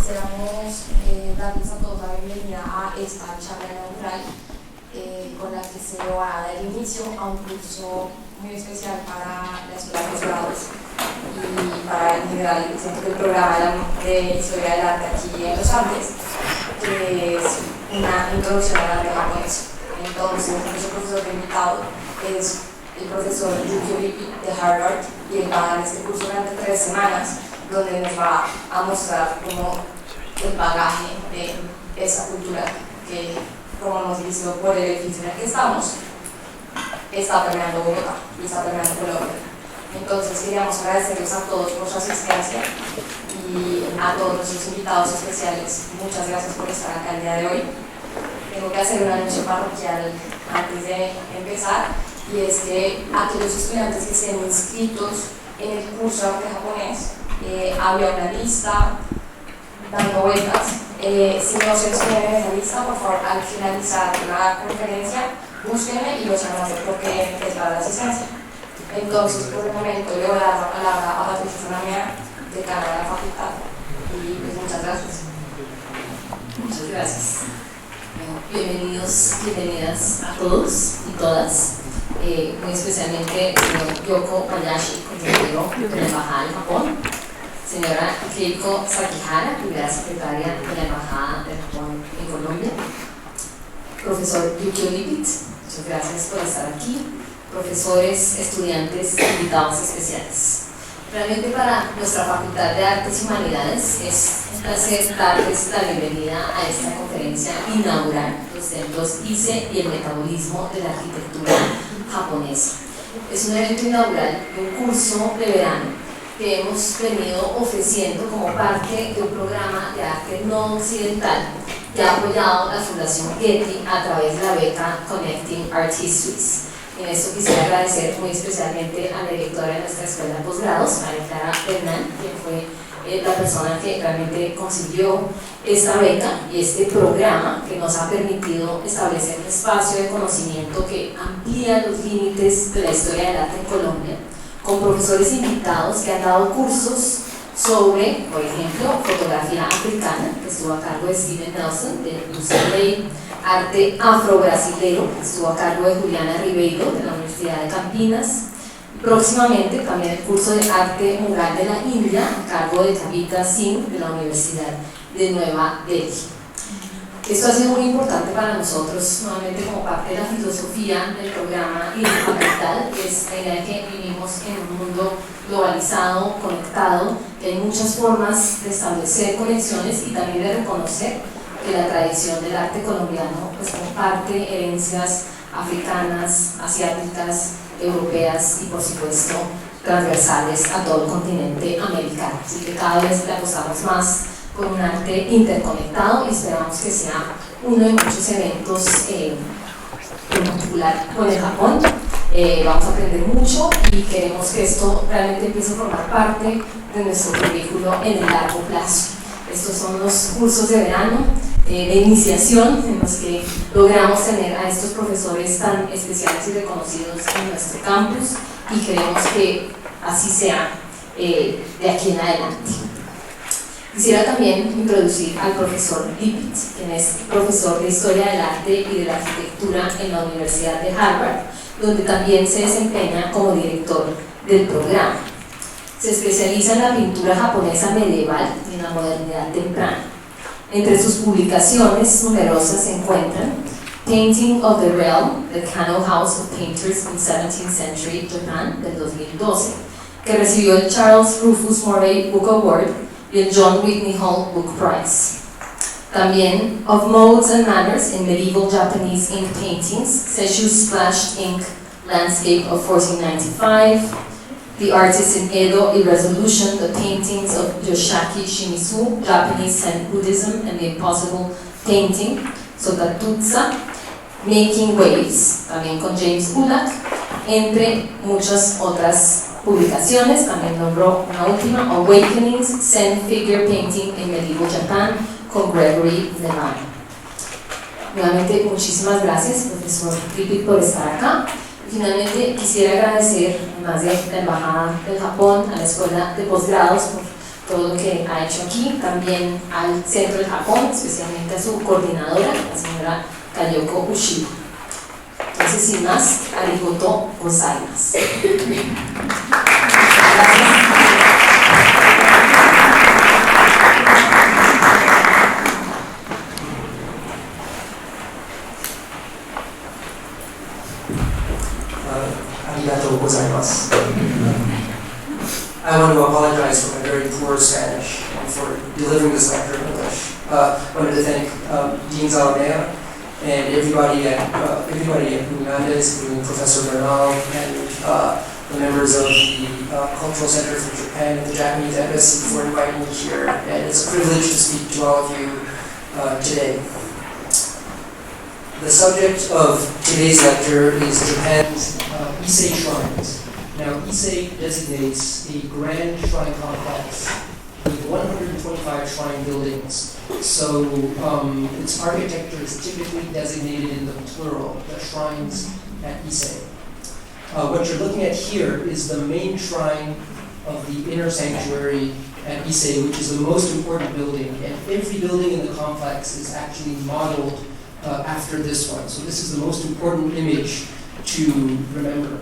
quisiéramos darles a todos la bienvenida a esta charla inaugural con la que se va a dar inicio a un curso muy especial para la escuela de posgrados y para en general el programa de Historia del Arte aquí en los Andes, que es una introducción al arte japonés. Entonces, nuestro profesor invitado es el profesor Yukio Lippit de Harvard, y él va a dar este curso durante 3 semanas, donde nos va a mostrar cómo el bagaje de esa cultura que, como hemos visto por el edificio en el que estamos, está permeando Bogotá y está permeando Colombia. Entonces queríamos agradecerles a todos por su asistencia y a todos nuestros invitados especiales. Muchas gracias por estar acá el día de hoy. Tengo que hacer un anuncio parroquial antes de empezar, y es que aquellos estudiantes que estén inscritos en el curso de arte japonés, había una lista dando vueltas. Si no se inscriben en esa lista, por favor, al finalizar la conferencia, búsquenme y los van a hacer porque es para la asistencia. Entonces, por el momento, le voy a dar la palabra a Patricia Sanamia, decana de la facultad, y pues muchas gracias. Muchas gracias. Bienvenidos, bienvenidas a todos y todas, muy especialmente señor Yoko Hayashi, consejero de la Embajada de Japón, señora Keiko Sakihara, primera secretaria de la Embajada de Japón en Colombia, profesor Yukio Lippit, muchas gracias por estar aquí, profesores, estudiantes, invitados especiales. Realmente para nuestra Facultad de Artes y Humanidades es un placer darles la bienvenida a esta conferencia inaugural, los templos Ise y el metabolismo de la arquitectura japonesa. Es un evento inaugural de un curso de verano que hemos venido ofreciendo como parte de un programa de arte no occidental que ha apoyado la Fundación Getty a través de la beca Connecting Art Histories. En esto quisiera agradecer muy especialmente a la directora de nuestra escuela de posgrados, María Clara Bernal, quien fue la persona que realmente consiguió esta beca y este programa que nos ha permitido establecer un espacio de conocimiento que amplía los límites de la historia del arte en Colombia, con profesores invitados que han dado cursos sobre, por ejemplo, fotografía africana, que estuvo a cargo de Steven Nelson, de UCLA, arte afro-brasilero, que estuvo a cargo de Juliana Ribeiro, de la Universidad de Campinas. Próximamente también el curso de arte mural de la India, a cargo de Kavita Singh, de la Universidad de Nueva Delhi. Esto ha sido muy importante para nosotros, nuevamente como parte de la filosofía del programa y del capital, es la idea de que vivimos en un mundo globalizado, conectado, que hay muchas formas de establecer conexiones y también de reconocer que la tradición del arte colombiano pues comparte herencias africanas, asiáticas, europeas y por supuesto transversales a todo el continente americano. Así que cada vez le apostamos más por un arte interconectado y esperamos que sea uno de muchos eventos en particular con el Japón. Vamos a aprender mucho y queremos que esto realmente empiece a formar parte de nuestro currículo en el largo plazo. Estos son los cursos de verano de iniciación en los que logramos tener a estos profesores tan especiales y reconocidos en nuestro campus y queremos que así sea de aquí en adelante. Quisiera también introducir al profesor Lippit, quien es profesor de Historia del Arte y de la Arquitectura en la Universidad de Harvard, donde también se desempeña como director del programa. Se especializa en la pintura japonesa medieval y en la modernidad temprana. Entre sus publicaciones numerosas se encuentran Painting of the Realm, The Kano House of Painters in 17th Century Japan, del 2012, que recibió el Charles Rufus Morey Book Award y el John Whitney Hall Book Prize. También Of Modes and Manners in Medieval Japanese Ink Paintings, Seishu Splashed Ink Landscape of 1495, The Artist in Edo Irresolution, The Paintings of Yoshiaki Shimizu, Japanese Zen Buddhism and the Impossible Painting, Sotatutsa, Making Waves, también con James Ulak, entre muchas otras publicaciones. También nombró una última, Awakenings, Zen Figure Painting in Medieval Japan, con Gregory Levine. Nuevamente, muchísimas gracias, profesor Lippit, por estar acá. Finalmente, quisiera agradecer, además de la Embajada del Japón, a la Escuela de Posgrados por todo lo que ha hecho aquí, también al centro de Japón, especialmente a su coordinadora, la señora Kayoko Ushio. Entonces, sin más, arigato gozaimasu. Arigatou gozaimasu. I want to apologize for my very poor Spanish and for delivering this lecture in English. I wanted to thank Dean Zalamea and everybody at Uniandes, including Professor Bernal and the members of the Cultural Center for Japan and the Japanese Embassy for inviting me here. And it's a privilege to speak to all of you today. The subject of today's lecture is Japan's Ise Shrines. Now, Ise designates a grand shrine complex with 125 shrine buildings. So its architecture is typically designated in the plural, the shrines at Ise. What you're looking at here is the main shrine of the inner sanctuary at Ise, which is the most important building, and every building in the complex is actually modeled after this one. So this is the most important image to remember.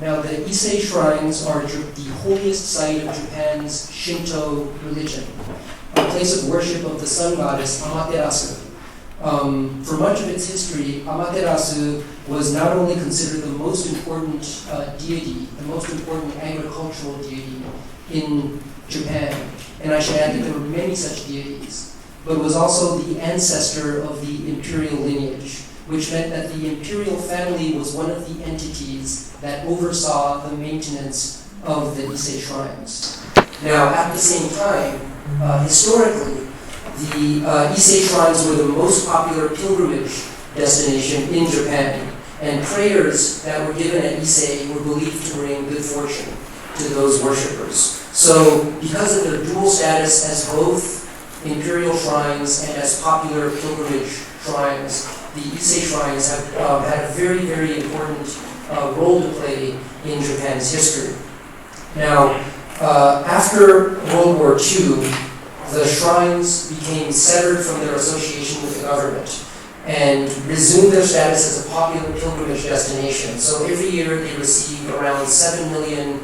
Now, the Ise shrines are the holiest site of Japan's Shinto religion, a place of worship of the sun goddess Amaterasu. For much of its history, Amaterasu was not only considered the most important deity, the most important agricultural deity in Japan, and I should add that there were many such deities, but was also the ancestor of the imperial lineage, which meant that the imperial family was one of the entities that oversaw the maintenance of the Ise shrines. Now, at the same time, historically, the Ise shrines were the most popular pilgrimage destination in Japan, and prayers that were given at Ise were believed to bring good fortune to those worshippers. So, because of their dual status as both imperial shrines and as popular pilgrimage shrines, the Ise shrines have had a very, very important role to play in Japan's history. Now, after World War II, the shrines became severed from their association with the government and resumed their status as a popular pilgrimage destination. So every year they receive around 7 million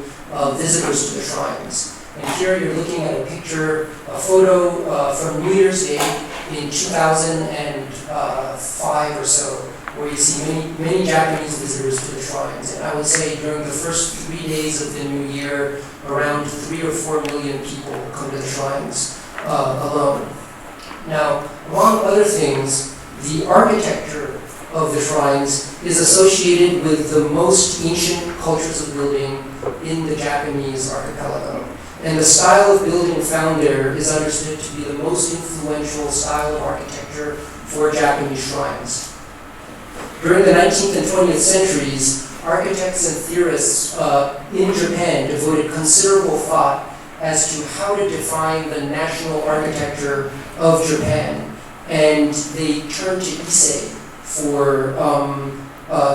visitors to the shrines. And here you're looking at a photo from New Year's Day in 2005 or so, where you see many Japanese visitors to the shrines. And I would say during the first 3 days of the new year, around 3 or 4 million people come to the shrines alone. Now, among other things, the architecture of the shrines is associated with the most ancient cultures of building in the Japanese archipelago. And the style of building found there is understood to be the most influential style of architecture for Japanese shrines. During the 19th and 20th centuries, architects and theorists in Japan devoted considerable thought as to how to define the national architecture of Japan, and they turned to Ise for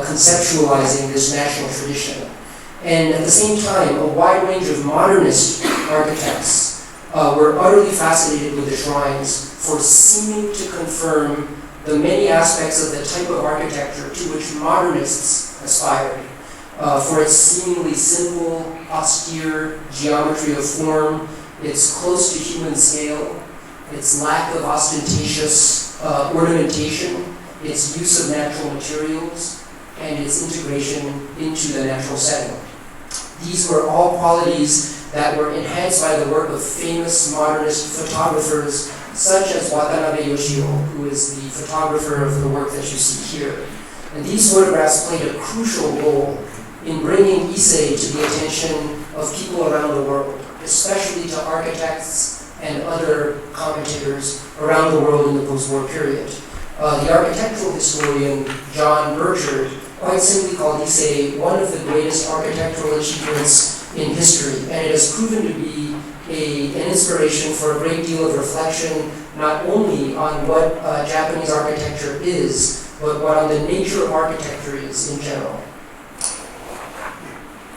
conceptualizing this national tradition. And at the same time, a wide range of modernist architects were utterly fascinated with the shrines for seeming to confirm the many aspects of the type of architecture to which modernists aspired, for its seemingly simple, austere geometry of form, its close to human scale, its lack of ostentatious ornamentation, its use of natural materials, and its integration into the natural setting. These were all qualities that were enhanced by the work of famous modernist photographers such as Watanabe Yoshio, who is the photographer of the work that you see here. And these photographs played a crucial role in bringing Ise to the attention of people around the world, especially to architects and other commentators around the world in the post-war period. The architectural historian John Burchard quite simply called Ise one of the greatest architectural achievements in history, and it has proven to be an inspiration for a great deal of reflection, not only on what Japanese architecture is, but what on the nature of architecture is in general.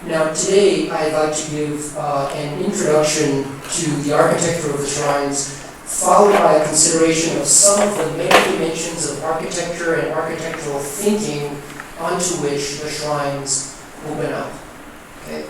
Now today I'd like to give an introduction to the architecture of the shrines, followed by a consideration of some of the many dimensions of architecture and architectural thinking onto which the shrines open up. Okay?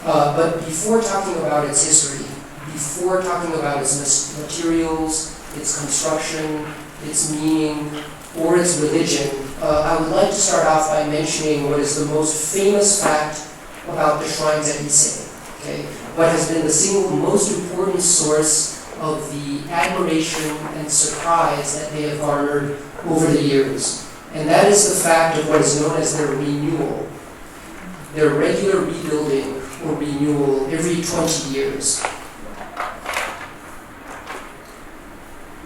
But before talking about its history, before talking about its materials, its construction, its meaning, or its religion, I would like to start off by mentioning what is the most famous fact about the shrines at Ise. Okay? What has been the single most important source of the admiration and surprise that they have garnered over the years. And that is the fact of what is known as their renewal. Their regular rebuilding or renewal every 20 years.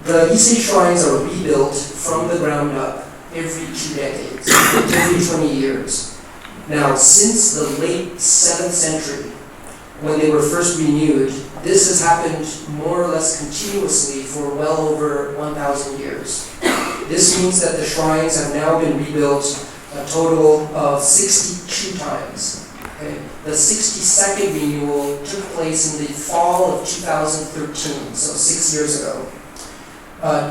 The Ise shrines are rebuilt from the ground up every 2 decades, every 20 years. Now, since the late 7th century, when they were first renewed, this has happened more or less continuously for well over 1,000 years. This means that the shrines have now been rebuilt a total of 62 times. Okay? The 62nd renewal took place in the fall of 2013, so 6 years ago.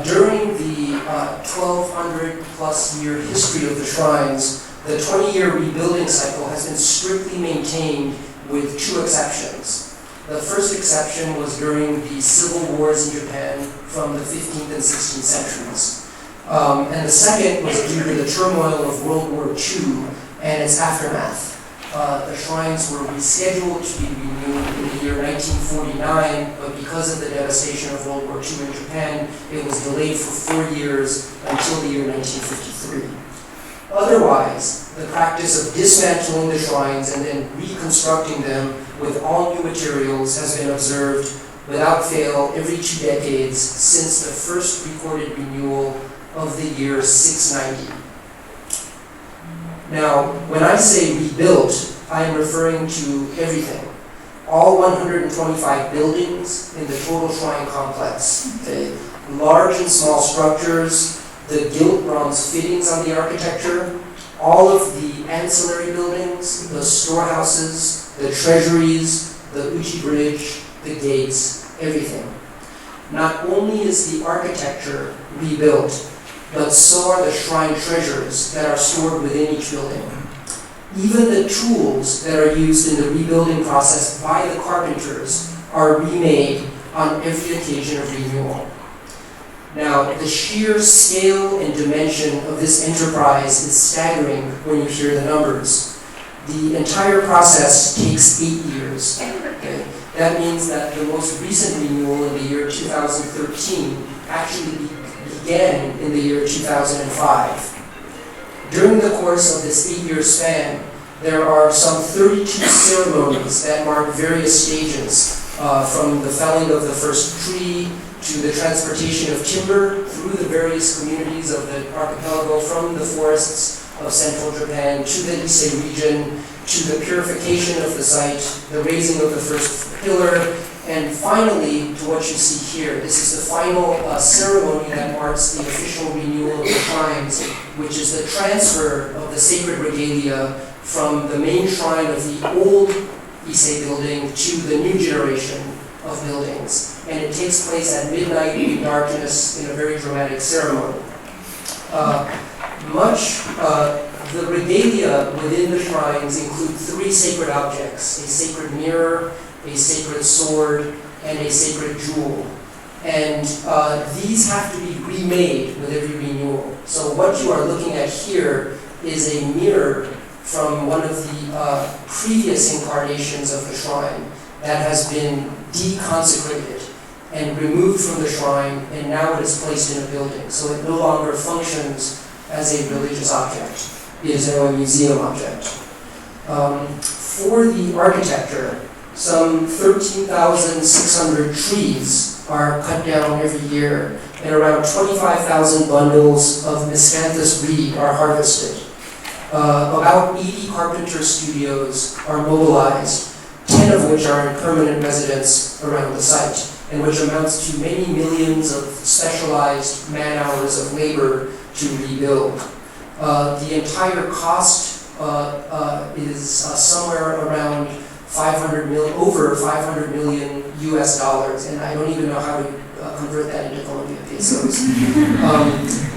During the 1,200 plus year history of the shrines, the 20-year rebuilding cycle has been strictly maintained with 2 exceptions. The first exception was during the civil wars in Japan from the 15th and 16th centuries. And the second was due to the turmoil of World War II and its aftermath. The shrines were rescheduled to be renewed in the year 1949, but because of the devastation of World War II in Japan, it was delayed for 4 years until the year 1953. Otherwise, the practice of dismantling the shrines and then reconstructing them with all new materials has been observed without fail every 2 decades since the first recorded renewal of the year 690. Now, when I say rebuilt, I am referring to everything. All 125 buildings in the total shrine complex, okay? Large and small structures, the gilt bronze fittings on the architecture, all of the ancillary buildings, the storehouses, the treasuries, the Uji Bridge, the gates, everything. Not only is the architecture rebuilt, but so are the shrine treasures that are stored within each building. Even the tools that are used in the rebuilding process by the carpenters are remade on every occasion of renewal. Now, the sheer scale and dimension of this enterprise is staggering when you hear the numbers. The entire process takes 8 years. Okay? That means that the most recent renewal in the year 2013 actually began in the year 2005. During the course of this 8-year span, there are some 32 ceremonies that mark various stages, from the felling of the first tree to the transportation of timber through the various communities of the archipelago from the forests of central Japan to the Ise region, to the purification of the site, the raising of the first pillar, and finally to what you see here. This is the final ceremony that marks the official renewal of the shrines, which is the transfer of the sacred regalia from the main shrine of the old Ise building to the new generation of buildings. And it takes place at midnight in darkness in a very dramatic ceremony. The regalia within the shrines include 3 sacred objects: a sacred mirror, a sacred sword, and a sacred jewel. And these have to be remade with every renewal. So what you are looking at here is a mirror from one of the previous incarnations of the shrine that has been deconsecrated and removed from the shrine, and now it is placed in a building. So it no longer functions as a religious object. It is now a museum object. For the architecture, some 13,600 trees are cut down every year, and around 25,000 bundles of miscanthus reed are harvested. About 80 carpenter studios are mobilized, 10 of which are in permanent residence around the site, and which amounts to many millions of specialized man-hours of labor to rebuild. The entire cost is somewhere around over 500 million US dollars, and I don't even know how to convert that into Colombian pesos.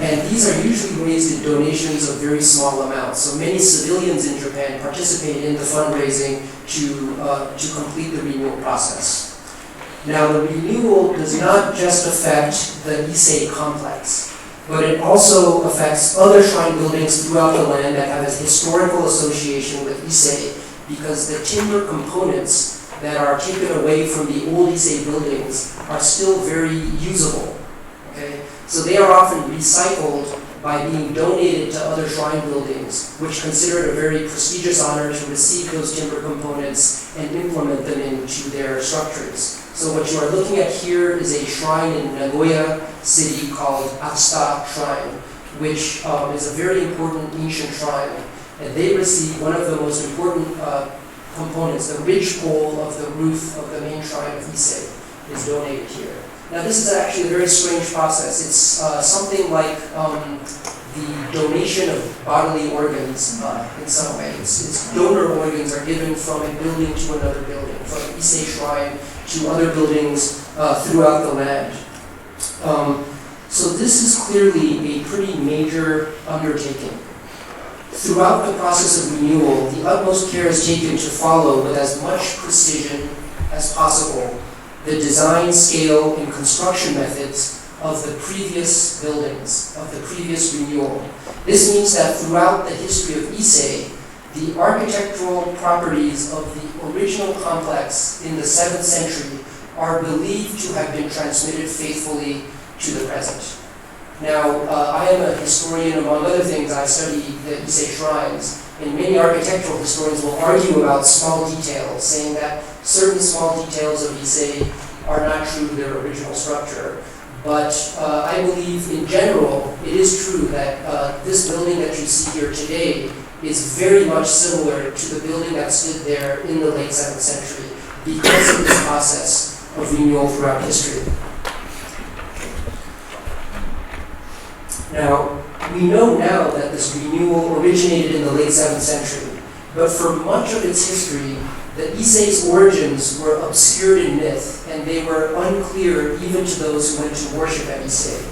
And these are usually raised in donations of very small amounts. So many civilians in Japan participate in the fundraising to complete the renewal process. Now, the renewal does not just affect the Ise complex, but it also affects other shrine buildings throughout the land that have a historical association with Ise, because the timber components that are taken away from the old Ise buildings are still very usable. Okay? So they are often recycled by being donated to other shrine buildings, which consider it a very prestigious honor to receive those timber components and implement them into their structures. So what you are looking at here is a shrine in Nagoya City called Asta Shrine, which is a very important ancient shrine. And they receive one of the most important components, the ridge pole of the roof of the main shrine of Ise is donated here. Now this is actually a very strange process. It's something like the donation of bodily organs in some way. It's donor organs are given from a building to another building, from Ise Shrine to other buildings throughout the land. So this is clearly a pretty major undertaking. Throughout the process of renewal, the utmost care is taken to follow with as much precision as possible the design, scale, and construction methods of the previous buildings, of the previous renewal. This means that throughout the history of Ise, the architectural properties of the original complex in the 7th century are believed to have been transmitted faithfully to the present. Now, I am a historian. Among other things, I study the Ise shrines, and many architectural historians will argue about small details, saying that certain small details of Ise are not true to their original structure. But I believe, in general, it is true that this building that you see here today is very much similar to the building that stood there in the late 7th century because of this process of renewal throughout history. Now, we know now that this renewal originated in the late 7th century, but for much of its history, the Ise's origins were obscured in myth, and they were unclear even to those who went to worship at Ise.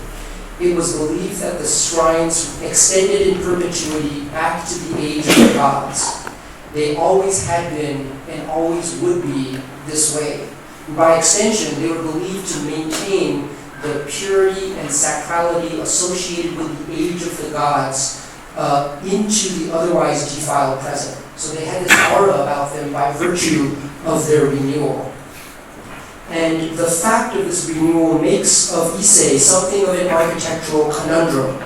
It was believed that the shrines extended in perpetuity back to the age of the gods. They always had been and always would be this way. By extension, they were believed to maintain the purity and sacrality associated with the age of the gods into the otherwise defiled present. So they had this aura about them by virtue of their renewal. And the fact of this renewal makes of Ise something of an architectural conundrum.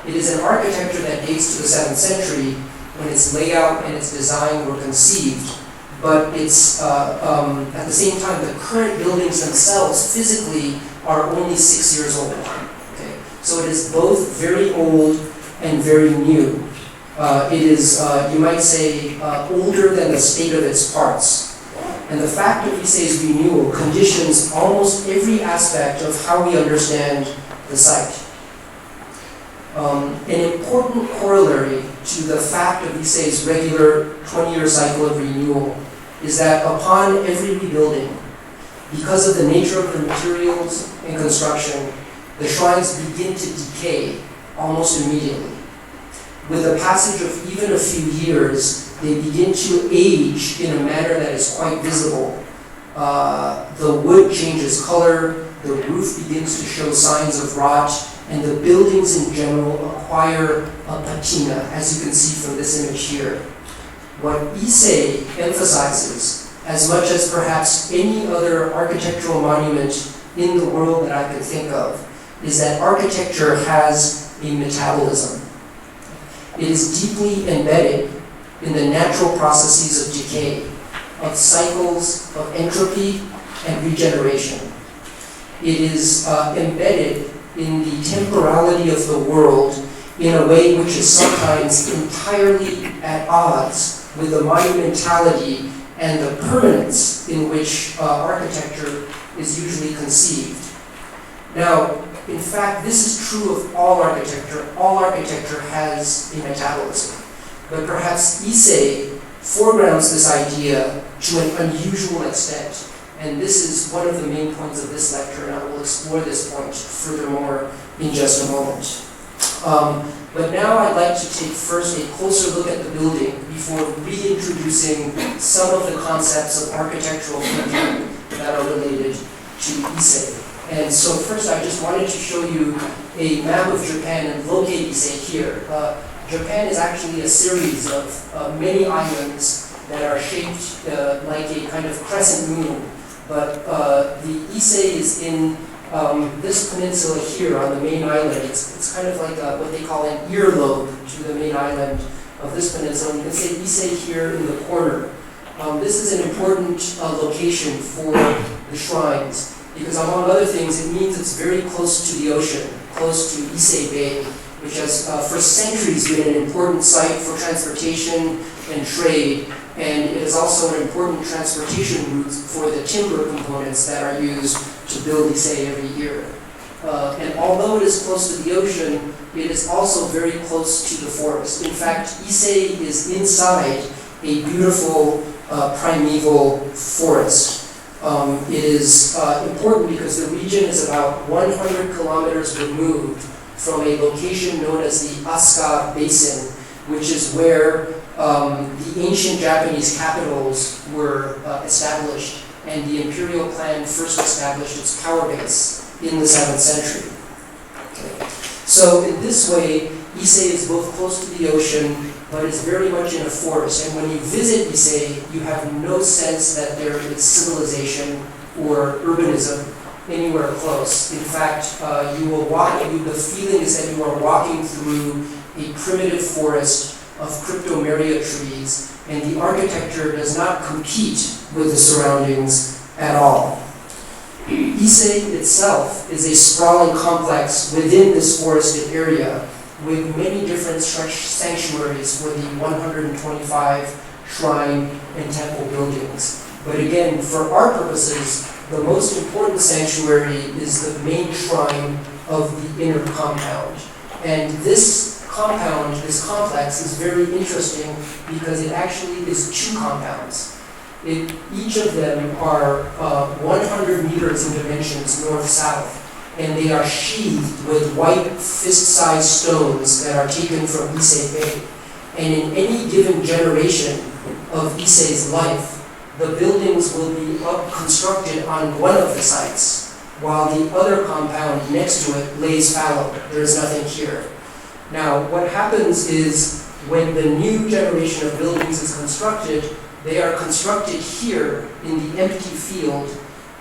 It is an architecture that dates to the 7th century when its layout and its design were conceived, but it's at the same time the current buildings themselves physically are only 6 years old. Okay? So it is both very old and very new. It is, you might say, older than the state of its parts. And the fact of Ise's renewal conditions almost every aspect of how we understand the site. An important corollary to the fact of Ise's regular 20-year cycle of renewal is that upon every rebuilding, because of the nature of the materials and construction, the shrines begin to decay almost immediately. With the passage of even a few years, they begin to age in a manner that is quite visible. The wood changes color, the roof begins to show signs of rot, and the buildings in general acquire a patina, as you can see from this image here. What Ise emphasizes, as much as perhaps any other architectural monument in the world that I could think of, is that architecture has a metabolism. It is deeply embedded in the natural processes of decay, of cycles of entropy and regeneration. It is embedded in the temporality of the world in a way which is sometimes entirely at odds with the monumentality and the permanence in which architecture is usually conceived. Now, in fact, this is true of all architecture. All architecture has a metabolism. but perhaps Ise foregrounds this idea to an unusual extent. And this is one of the main points of this lecture, and I will explore this point furthermore in just a moment. But now I'd like to take first a closer look at the building before reintroducing some of the concepts of architectural thinking that are related to Ise. And so first I just wanted to show you a map of Japan and locate Ise here. Japan is actually a series of many islands that are shaped like a kind of crescent moon. But the Ise is in this peninsula here on the main island. It's kind of like what they call an earlobe to the main island of this peninsula. You can say Ise here in the corner. This is an important location for the shrines because, among other things, it means it's very close to the ocean, close to Ise Bay, which has for centuries been an important site for transportation and trade. And it is also an important transportation route for the timber components that are used to build Ise every year. And although it is close to the ocean, it is also very close to the forest. In fact, Ise is inside a beautiful primeval forest. It is important because the region is about 100 kilometers removed from a location known as the Asuka Basin, which is where the ancient Japanese capitals were established, and the imperial clan first established its power base in the 7th century. Okay. So in this way, Ise is both close to the ocean, but is very much in a forest. And when you visit Ise, you have no sense that there is civilization or urbanism anywhere close. In fact, you will walk. The feeling is that you are walking through a primitive forest of cryptomeria trees, and the architecture does not compete with the surroundings at all. Ise itself is a sprawling complex within this forested area with many different sanctuaries for the 125 shrine and temple buildings. But again, for our purposes, the most important sanctuary is the main shrine of the inner compound. And this compound, this complex, is very interesting because it actually is two compounds. Each of them are 100 meters in dimensions north-south, and they are sheathed with white fist-sized stones that are taken from Ise Bay. And in any given generation of Ise's life, the buildings will be constructed on one of the sites, while the other compound next to it lays fallow. There is nothing here. Now, what happens is when the new generation of buildings is constructed, they are constructed here in the empty field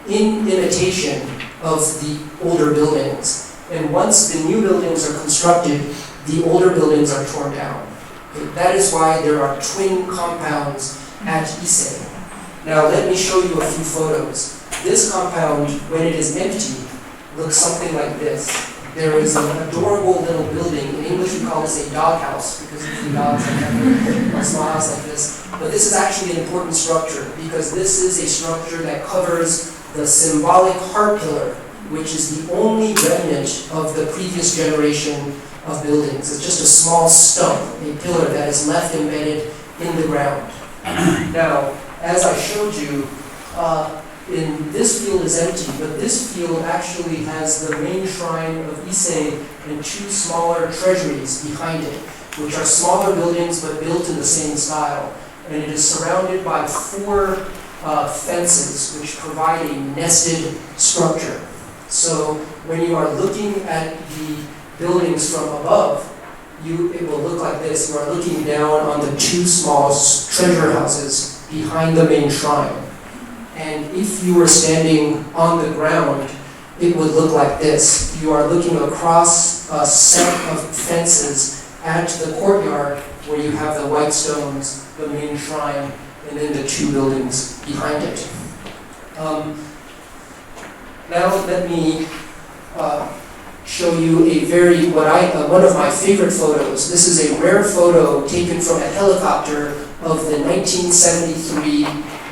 in imitation of the older buildings. And once the new buildings are constructed, the older buildings are torn down. Okay, that is why there are twin compounds at Ise. Now let me show you a few photos. This compound, when it is empty, looks something like this. There is an adorable little building. In English we call this a doghouse because the dogs have a small house like this. But this is actually an important structure because this is a structure that covers the symbolic heart pillar, which is the only remnant of the previous generation of buildings. It's just a small stump, a pillar that is left embedded in the ground. Now, as I showed you, this field is empty, but this field actually has the main shrine of Ise and two smaller treasuries behind it, which are smaller buildings but built in the same style. And it is surrounded by 4 fences, which provide a nested structure. So when you are looking at the buildings from above, it will look like this. You are looking down on the 2 small treasure houses behind the main shrine. And if you were standing on the ground, it would look like this. You are looking across a set of fences at the courtyard where you have the white stones, the main shrine, and then the 2 buildings behind it. Now let me show you one of my favorite photos. This is a rare photo taken from a helicopter of the 1973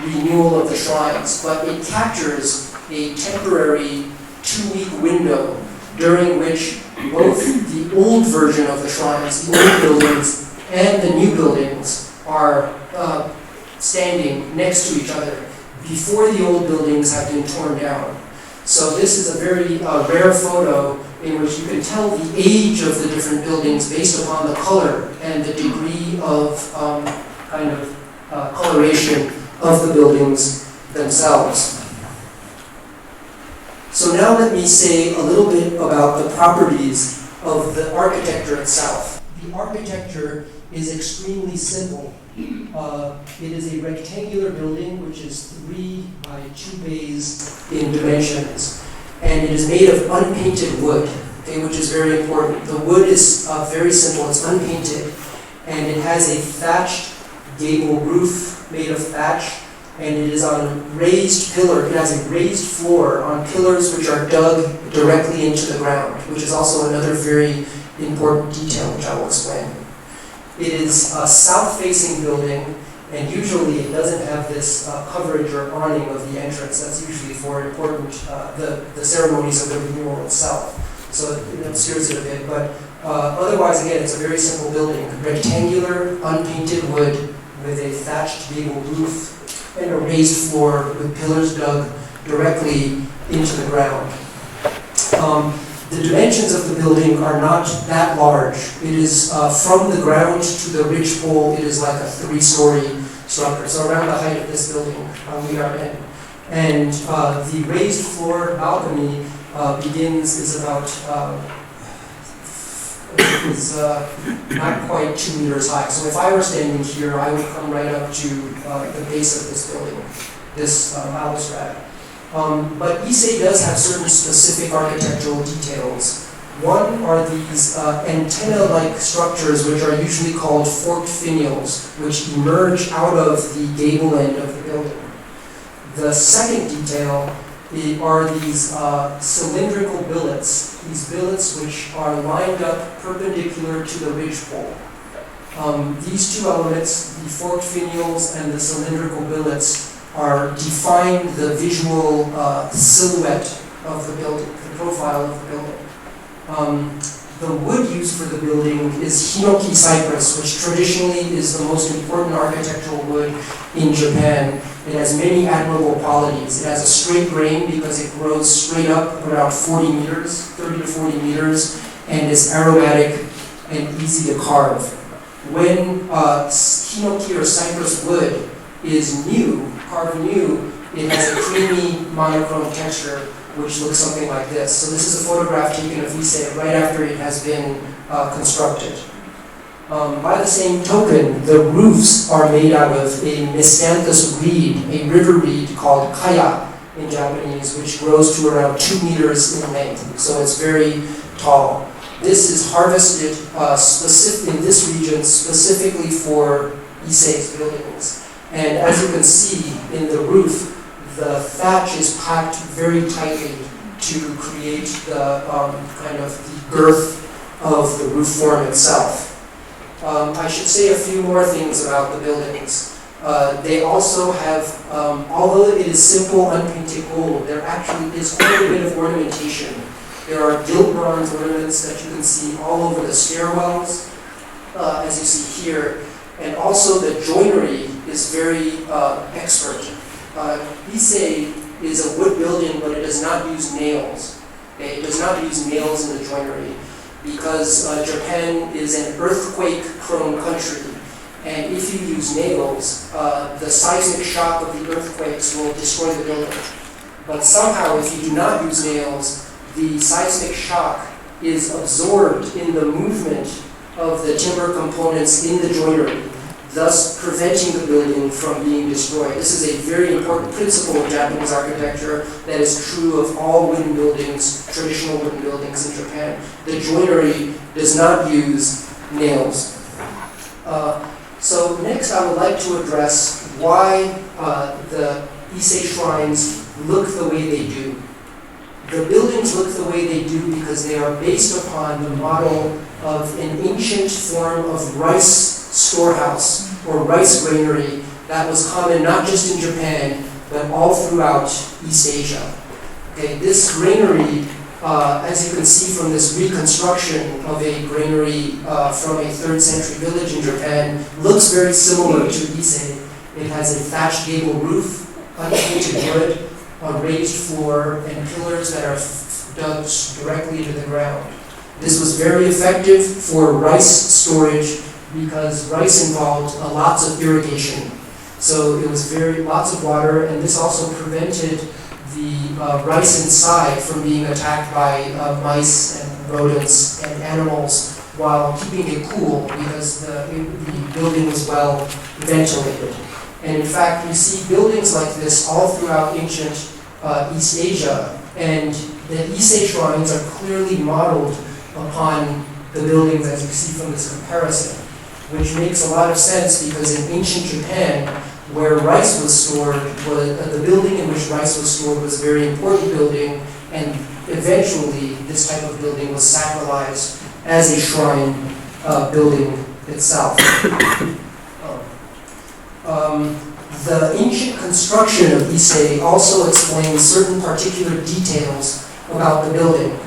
renewal of the shrines, but it captures a temporary 2-week window during which both the old version of the shrines, the old buildings, and the new buildings are standing next to each other before the old buildings have been torn down. So this is a very rare photo in which you can tell the age of the different buildings based upon the color and the degree of coloration of the buildings themselves. So now let me say a little bit about the properties of the architecture itself. The architecture is extremely simple. It is a rectangular building which is 3 by 2 bays in dimensions, and it is made of unpainted wood, okay, which is very important. The wood is very simple, it's unpainted, and it has a thatched gable roof made of thatch, and it is on a raised pillar. It has a raised floor on pillars which are dug directly into the ground, which is also another very important detail which I will explain. It is a south-facing building, and usually it doesn't have this coverage or awning of the entrance. That's usually for important, the ceremonies of the renewal itself. So it obscures it a bit, but otherwise, again, it's a very simple building. Rectangular, unpainted wood with a thatched gable roof and a raised floor with pillars dug directly into the ground. The dimensions of the building are not that large. It is from the ground to the ridgepole, it is like a 3-story structure. So around the height of this building we are in. And the raised floor balcony is about, not quite 2 meters high. So if I were standing here, I would come right up to the base of this building, this balustrade. But Ise does have certain specific architectural details. One are these antenna-like structures, which are usually called forked finials, which emerge out of the gable end of the building. The second detail are these cylindrical billets, these billets which are lined up perpendicular to the ridgepole. These two elements, the forked finials and the cylindrical billets, define the visual silhouette of the building, the profile of the building. The wood used for the building is hinoki cypress, which traditionally is the most important architectural wood in Japan. It has many admirable qualities. It has a straight grain because it grows straight up around 40 meters, 30 to 40 meters, and is aromatic and easy to carve. When hinoki or cypress wood is carved new, it has a creamy monochrome texture which looks something like this. So this is a photograph taken of Ise right after it has been constructed. By the same token, the roofs are made out of a miscanthus reed, a river reed called kaya in Japanese, which grows to around 2 meters in length. So it's very tall. This is harvested in this region specifically for Ise's buildings. And as you can see in the roof, the thatch is packed very tightly to create the the girth of the roof form itself. I should say a few more things about the buildings. They also have, although it is simple unpainted gold, there actually is quite a bit of ornamentation. There are gilt bronze ornaments that you can see all over the stairwells, as you see here. And also the joinery is very expert. Ise is a wood building, but it does not use nails. It does not use nails in the joinery because Japan is an earthquake-prone country. And if you use nails, the seismic shock of the earthquakes will destroy the building. But somehow, if you do not use nails, the seismic shock is absorbed in the movement of the timber components in the joinery, thus preventing the building from being destroyed. This is a very important principle of Japanese architecture that is true of all wooden buildings, traditional wooden buildings in Japan. The joinery does not use nails. So next I would like to address why the Ise shrines look the way they do. The buildings look the way they do because they are based upon the model of an ancient form of rice storehouse or rice granary that was common not just in Japan but all throughout East Asia. Okay, this granary as you can see from this reconstruction of a granary from a 3rd century village in Japan, looks very similar to Ise. It has a thatched gable roof, unpainted wood, a raised floor, and pillars that are dug directly into the ground. This was very effective for rice storage because rice involved lots of irrigation. So it was lots of water, and this also prevented the rice inside from being attacked by mice and rodents and animals while keeping it cool because the building was well ventilated. And in fact, you see buildings like this all throughout ancient East Asia, and the Ise shrines are clearly modeled upon the buildings as you see from this comparison, which makes a lot of sense because in ancient Japan, where rice was stored, the building in which rice was stored was a very important building, and eventually this type of building was sacralized as a shrine building itself. The ancient construction of Ise also explains certain particular details about the building.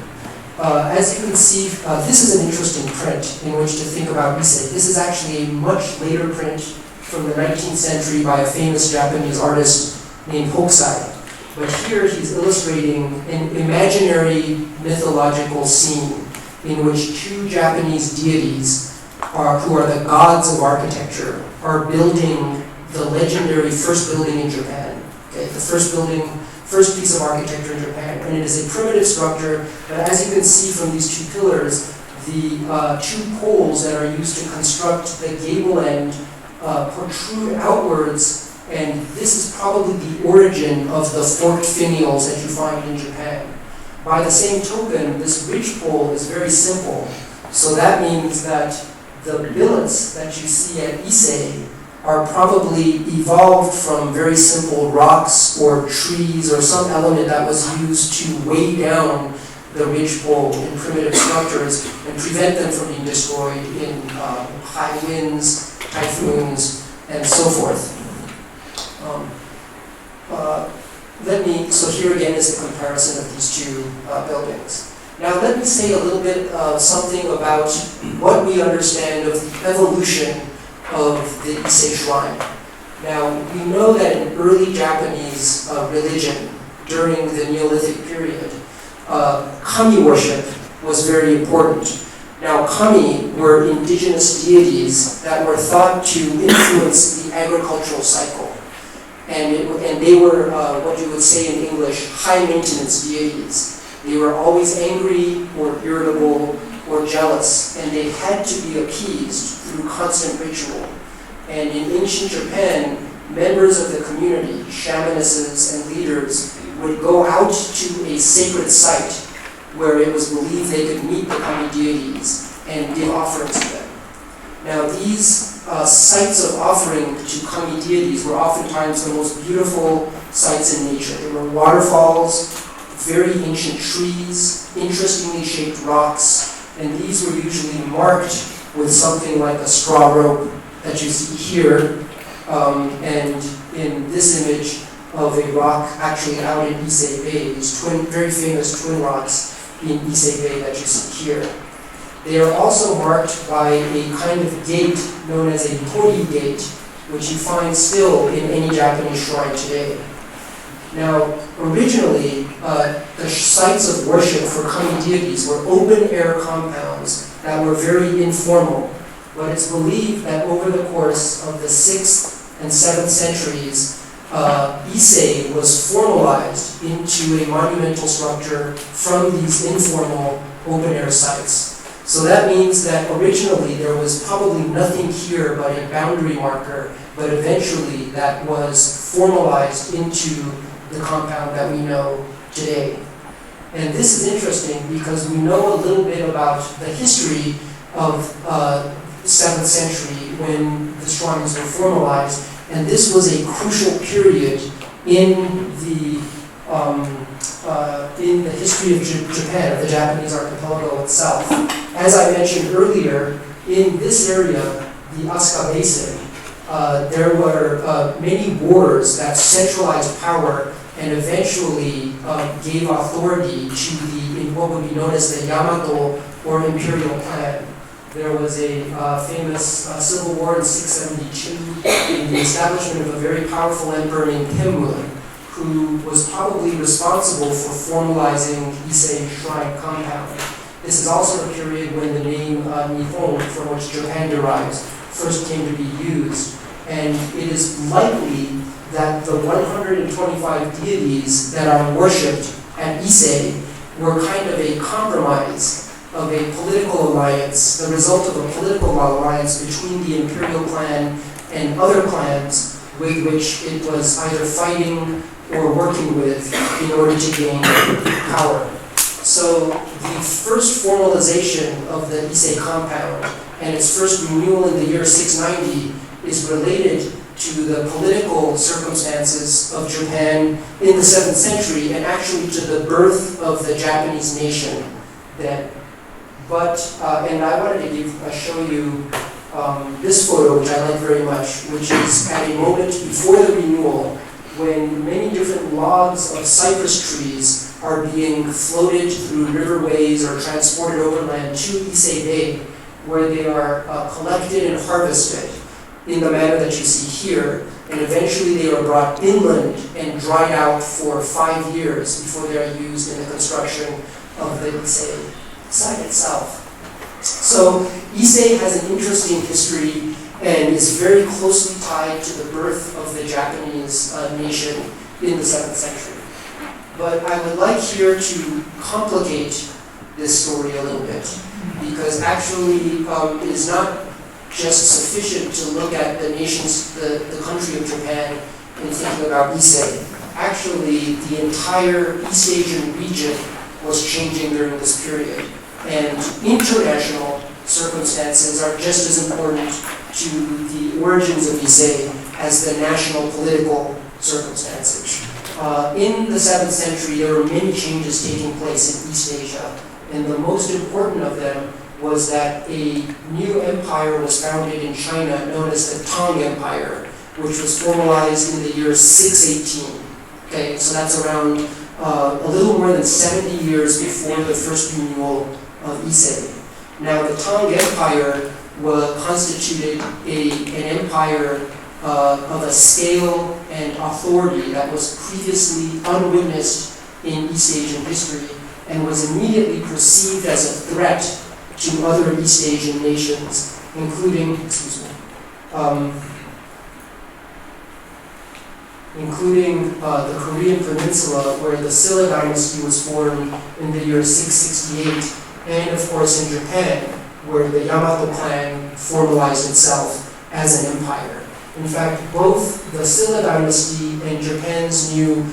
As you can see, this is an interesting print in which to think about Ise. This is actually a much later print from the 19th century by a famous Japanese artist named Hokusai. But here he's illustrating an imaginary mythological scene in which 2 Japanese deities who are the gods of architecture are building the legendary first building in Japan. Okay, the first piece of architecture in Japan. And it is a primitive structure, but as you can see from these 2 pillars, the 2 poles that are used to construct the gable end protrude outwards, and this is probably the origin of the forked finials that you find in Japan. By the same token, this ridge pole is very simple, so that means that the billets that you see at Ise are probably evolved from very simple rocks or trees or some element that was used to weigh down the ridge pole in primitive structures and prevent them from being destroyed in high winds, typhoons, and so forth. So here again is the comparison of these 2 buildings. Now let me say a little bit something about what we understand of the evolution of the Ise shrine. Now we know that in early Japanese religion during the Neolithic period, kami worship was very important. Now, kami were indigenous deities that were thought to influence the agricultural cycle. And they were what you would say in English, high-maintenance deities. They were always angry or irritable or jealous, and they had to be appeased through constant ritual. And in ancient Japan, members of the community, shamanesses and leaders, would go out to a sacred site where it was believed they could meet the kami deities and give offerings to them. Now these sites of offering to kami deities were oftentimes the most beautiful sites in nature. There were waterfalls, very ancient trees, interestingly shaped rocks, and these were usually marked with something like a straw rope that you see here, and in this image of a rock actually out in Ise Bay, these very famous twin rocks in Ise Bay that you see here. They are also marked by a kind of gate known as a tori gate, which you find still in any Japanese shrine today. Now, originally, the sites of worship for kami deities were open-air compounds that were very informal, but it's believed that over the course of the 6th and 7th centuries, Ise was formalized into a monumental structure from these informal open-air sites. So that means that originally there was probably nothing here but a boundary marker, but eventually that was formalized into the compound that we know today. And this is interesting because we know a little bit about the history of 7th century when the shrines were formalized, and this was a crucial period in the history of Japan, of the Japanese archipelago itself. As I mentioned earlier, in this area, the Asuka Basin, there were many wars that centralized power and eventually gave authority to the in what would be known as the Yamato or imperial clan. There was a famous civil war in 672 in the establishment of a very powerful emperor named Tenmu, who was probably responsible for formalizing Ise Shrine compound. This is also the period when the name Nihon, from which Japan derives, first came to be used. And it is likely that the 125 deities that are worshipped at Ise were kind of a compromise of a political alliance, the result of a political alliance between the imperial clan and other clans with which it was either fighting or working with in order to gain power. So the first formalization of the Ise compound and its first renewal in the year 690 is related to the political circumstances of Japan in the 7th century and actually to the birth of the Japanese nation then. And I wanted to show you this photo, which I like very much, which is at a moment before the renewal when many different logs of cypress trees are being floated through riverways or transported overland to Ise Bay, where they are collected and harvested in the manner that you see here, and eventually they are brought inland and dried out for 5 years before they are used in the construction of the Ise site itself. So Ise has an interesting history and is very closely tied to the birth of the Japanese nation in the 7th century. But I would like here to complicate this story a little bit, because actually it is not just sufficient to look at the country of Japan in thinking about Ise. Actually, the entire East Asian region was changing during this period. And international circumstances are just as important to the origins of Ise as the national political circumstances. In the 7th century, there were many changes taking place in East Asia, and the most important of them was that a new empire was founded in China known as the Tang Empire, which was formalized in the year 618. Okay, so that's around a little more than 70 years before the first renewal of Ise. Now, the Tang Empire constituted an empire of a scale and authority that was previously unwitnessed in East Asian history and was immediately perceived as a threat to other East Asian nations, including the Korean Peninsula, where the Silla dynasty was formed in the year 668, and of course in Japan, where the Yamato clan formalized itself as an empire. In fact, both the Silla dynasty and Japan's new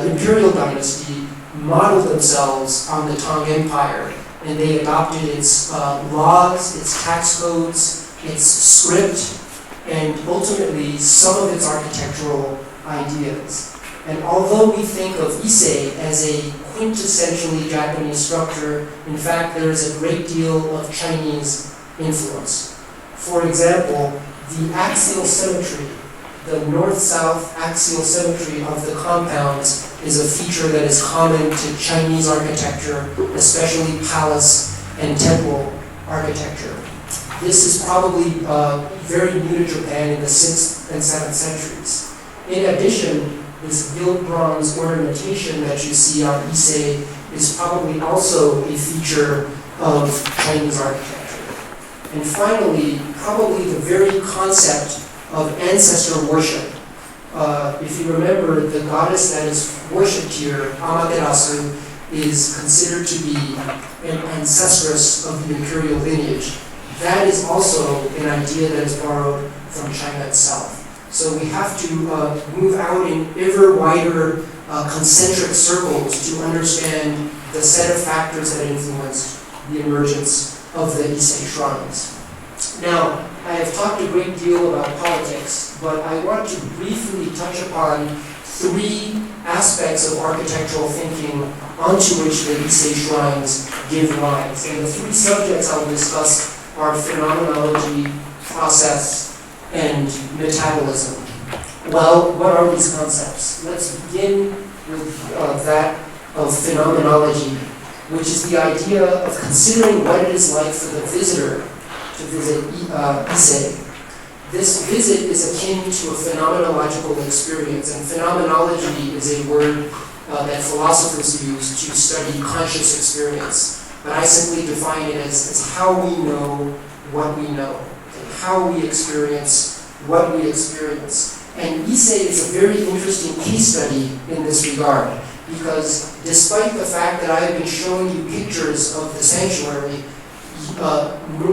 imperial dynasty modeled themselves on the Tang Empire, and they adopted its laws, its tax codes, its script, and ultimately some of its architectural ideas. And although we think of Ise as a quintessentially Japanese structure, in fact there is a great deal of Chinese influence. For example, the axial symmetry, the north-south axial symmetry of the compounds is a feature that is common to Chinese architecture, especially palace and temple architecture. This is probably very new to Japan in the 6th and 7th centuries. In addition, this gilt bronze ornamentation that you see on Ise is probably also a feature of Chinese architecture. And finally, probably the very concept of ancestor worship. If you remember, the goddess that is worshipped here, Amaterasu, is considered to be an ancestress of the imperial lineage. That is also an idea that is borrowed from China itself. So we have to move out in ever wider concentric circles to understand the set of factors that influenced the emergence of the Ise shrines. Now, I have talked a great deal about politics, but I want to briefly touch upon 3 aspects of architectural thinking onto which the Ise shrines give rise. And the 3 subjects I will discuss are phenomenology, process, and metabolism. Well, what are these concepts? Let's begin with that of phenomenology. which is the idea of considering what it is like for the visitor to visit Ise. This visit is akin to a phenomenological experience, and phenomenology is a word that philosophers use to study conscious experience. But I simply define it as how we know what we know, and how we experience what we experience. And Ise is a very interesting case study in this regard, because despite the fact that I have been showing you pictures of the sanctuary,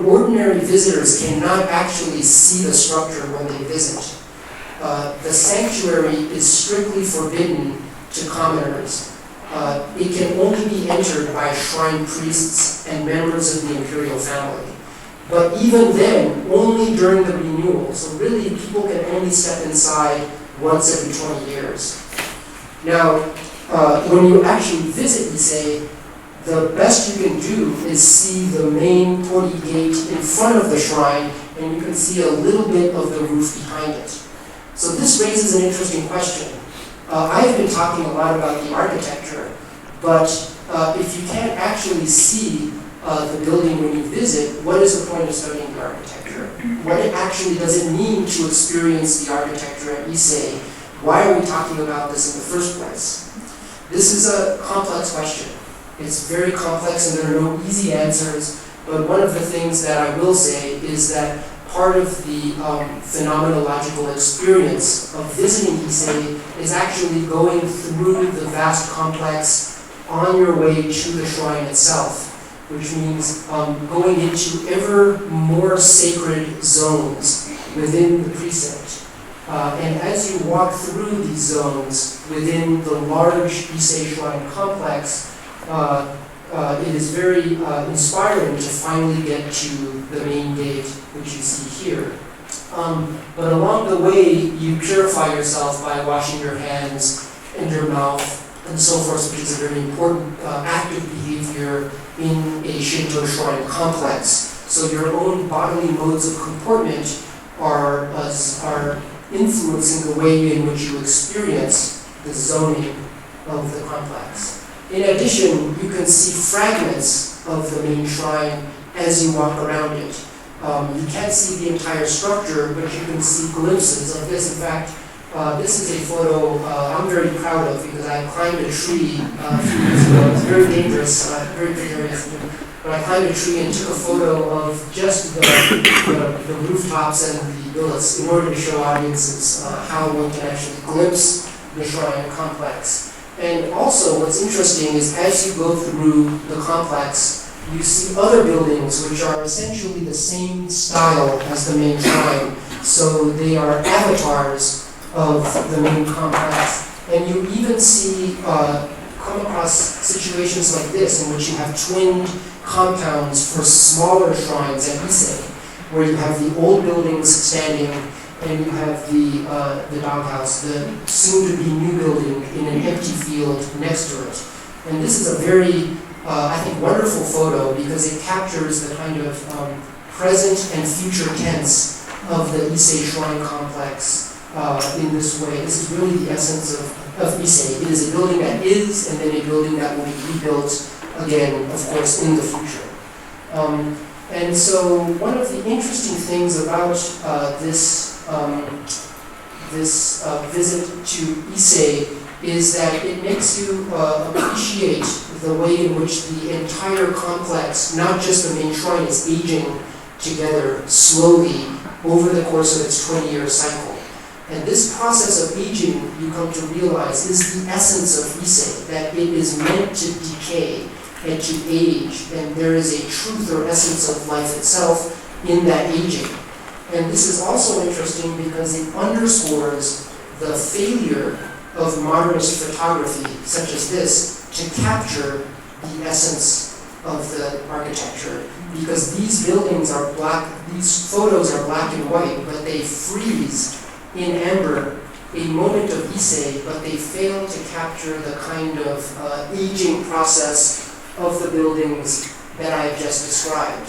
ordinary visitors cannot actually see the structure when they visit. The sanctuary is strictly forbidden to commoners. It can only be entered by shrine priests and members of the imperial family. But even then, only during the renewal. So really, people can only step inside once every 20 years. Now, when you actually visit Ise, the best you can do is see the main torii gate in front of the shrine, and you can see a little bit of the roof behind it. So this raises an interesting question. I have been talking a lot about the architecture, but if you can't actually see the building when you visit, what is the point of studying the architecture? What actually does it mean to experience the architecture at Ise? Why are we talking about this in the first place? This is a complex question. It's very complex and there are no easy answers, but one of the things that I will say is that part of the phenomenological experience of visiting Ise is actually going through the vast complex on your way to the shrine itself, which means going into ever more sacred zones within the precinct. And as you walk through these zones within the large Ise Shrine complex, it is very inspiring to finally get to the main gate, which you see here. But along the way, you purify yourself by washing your hands and your mouth and so forth, which is a very important active behavior in a Shinto shrine complex. So your own bodily modes of comportment are influencing the way in which you experience the zoning of the complex. In addition, you can see fragments of the main shrine as you walk around it. You can't see the entire structure, but you can see glimpses of this. In fact, this is a photo I'm very proud of because I climbed a tree a few years ago. It's very dangerous, very precarious. But I climbed a tree and took a photo of just the rooftops and the billets in order to show audiences how one can actually glimpse the shrine complex. And also, what's interesting is as you go through the complex, you see other buildings which are essentially the same style as the main shrine. So they are avatars of the main complex. And you even see, come across situations like this in which you have twinned compounds for smaller shrines at Ise, where you have the old buildings standing and you have the doghouse, the soon-to-be new building in an empty field next to it. And this is a very, I think, wonderful photo because it captures the kind of present and future tense of the Ise Shrine Complex in this way. This is really the essence of Ise. It is a building that is, and then a building that will be rebuilt again, of course, in the future. And so one of the interesting things about this visit to Ise is that it makes you appreciate the way in which the entire complex, not just the main shrine, is aging together slowly over the course of its 20-year cycle. And this process of aging, you come to realize, is the essence of Ise, that it is meant to decay and to age, and there is a truth or essence of life itself in that aging. And this is also interesting because it underscores the failure of modernist photography, such as this, to capture the essence of the architecture. Because these buildings are black, these photos are black and white, but they freeze in amber a moment of Ise, but they fail to capture the kind of aging process of the buildings that I have just described.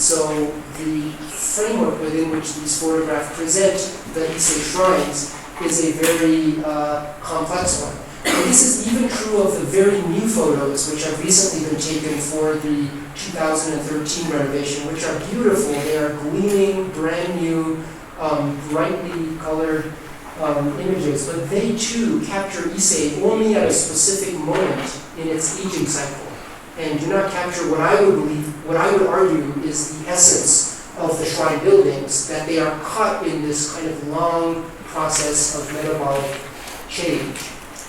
So the framework within which these photographs present the Ise shrines is a very complex one. And this is even true of the very new photos, which have recently been taken for the 2013 renovation, which are beautiful. They are gleaming, brand new, brightly colored images, but they too capture Ise only at a specific moment in its aging cycle, and do not capture what I would argue is the essence of the shrine buildings, that they are caught in this kind of long process of metabolic change.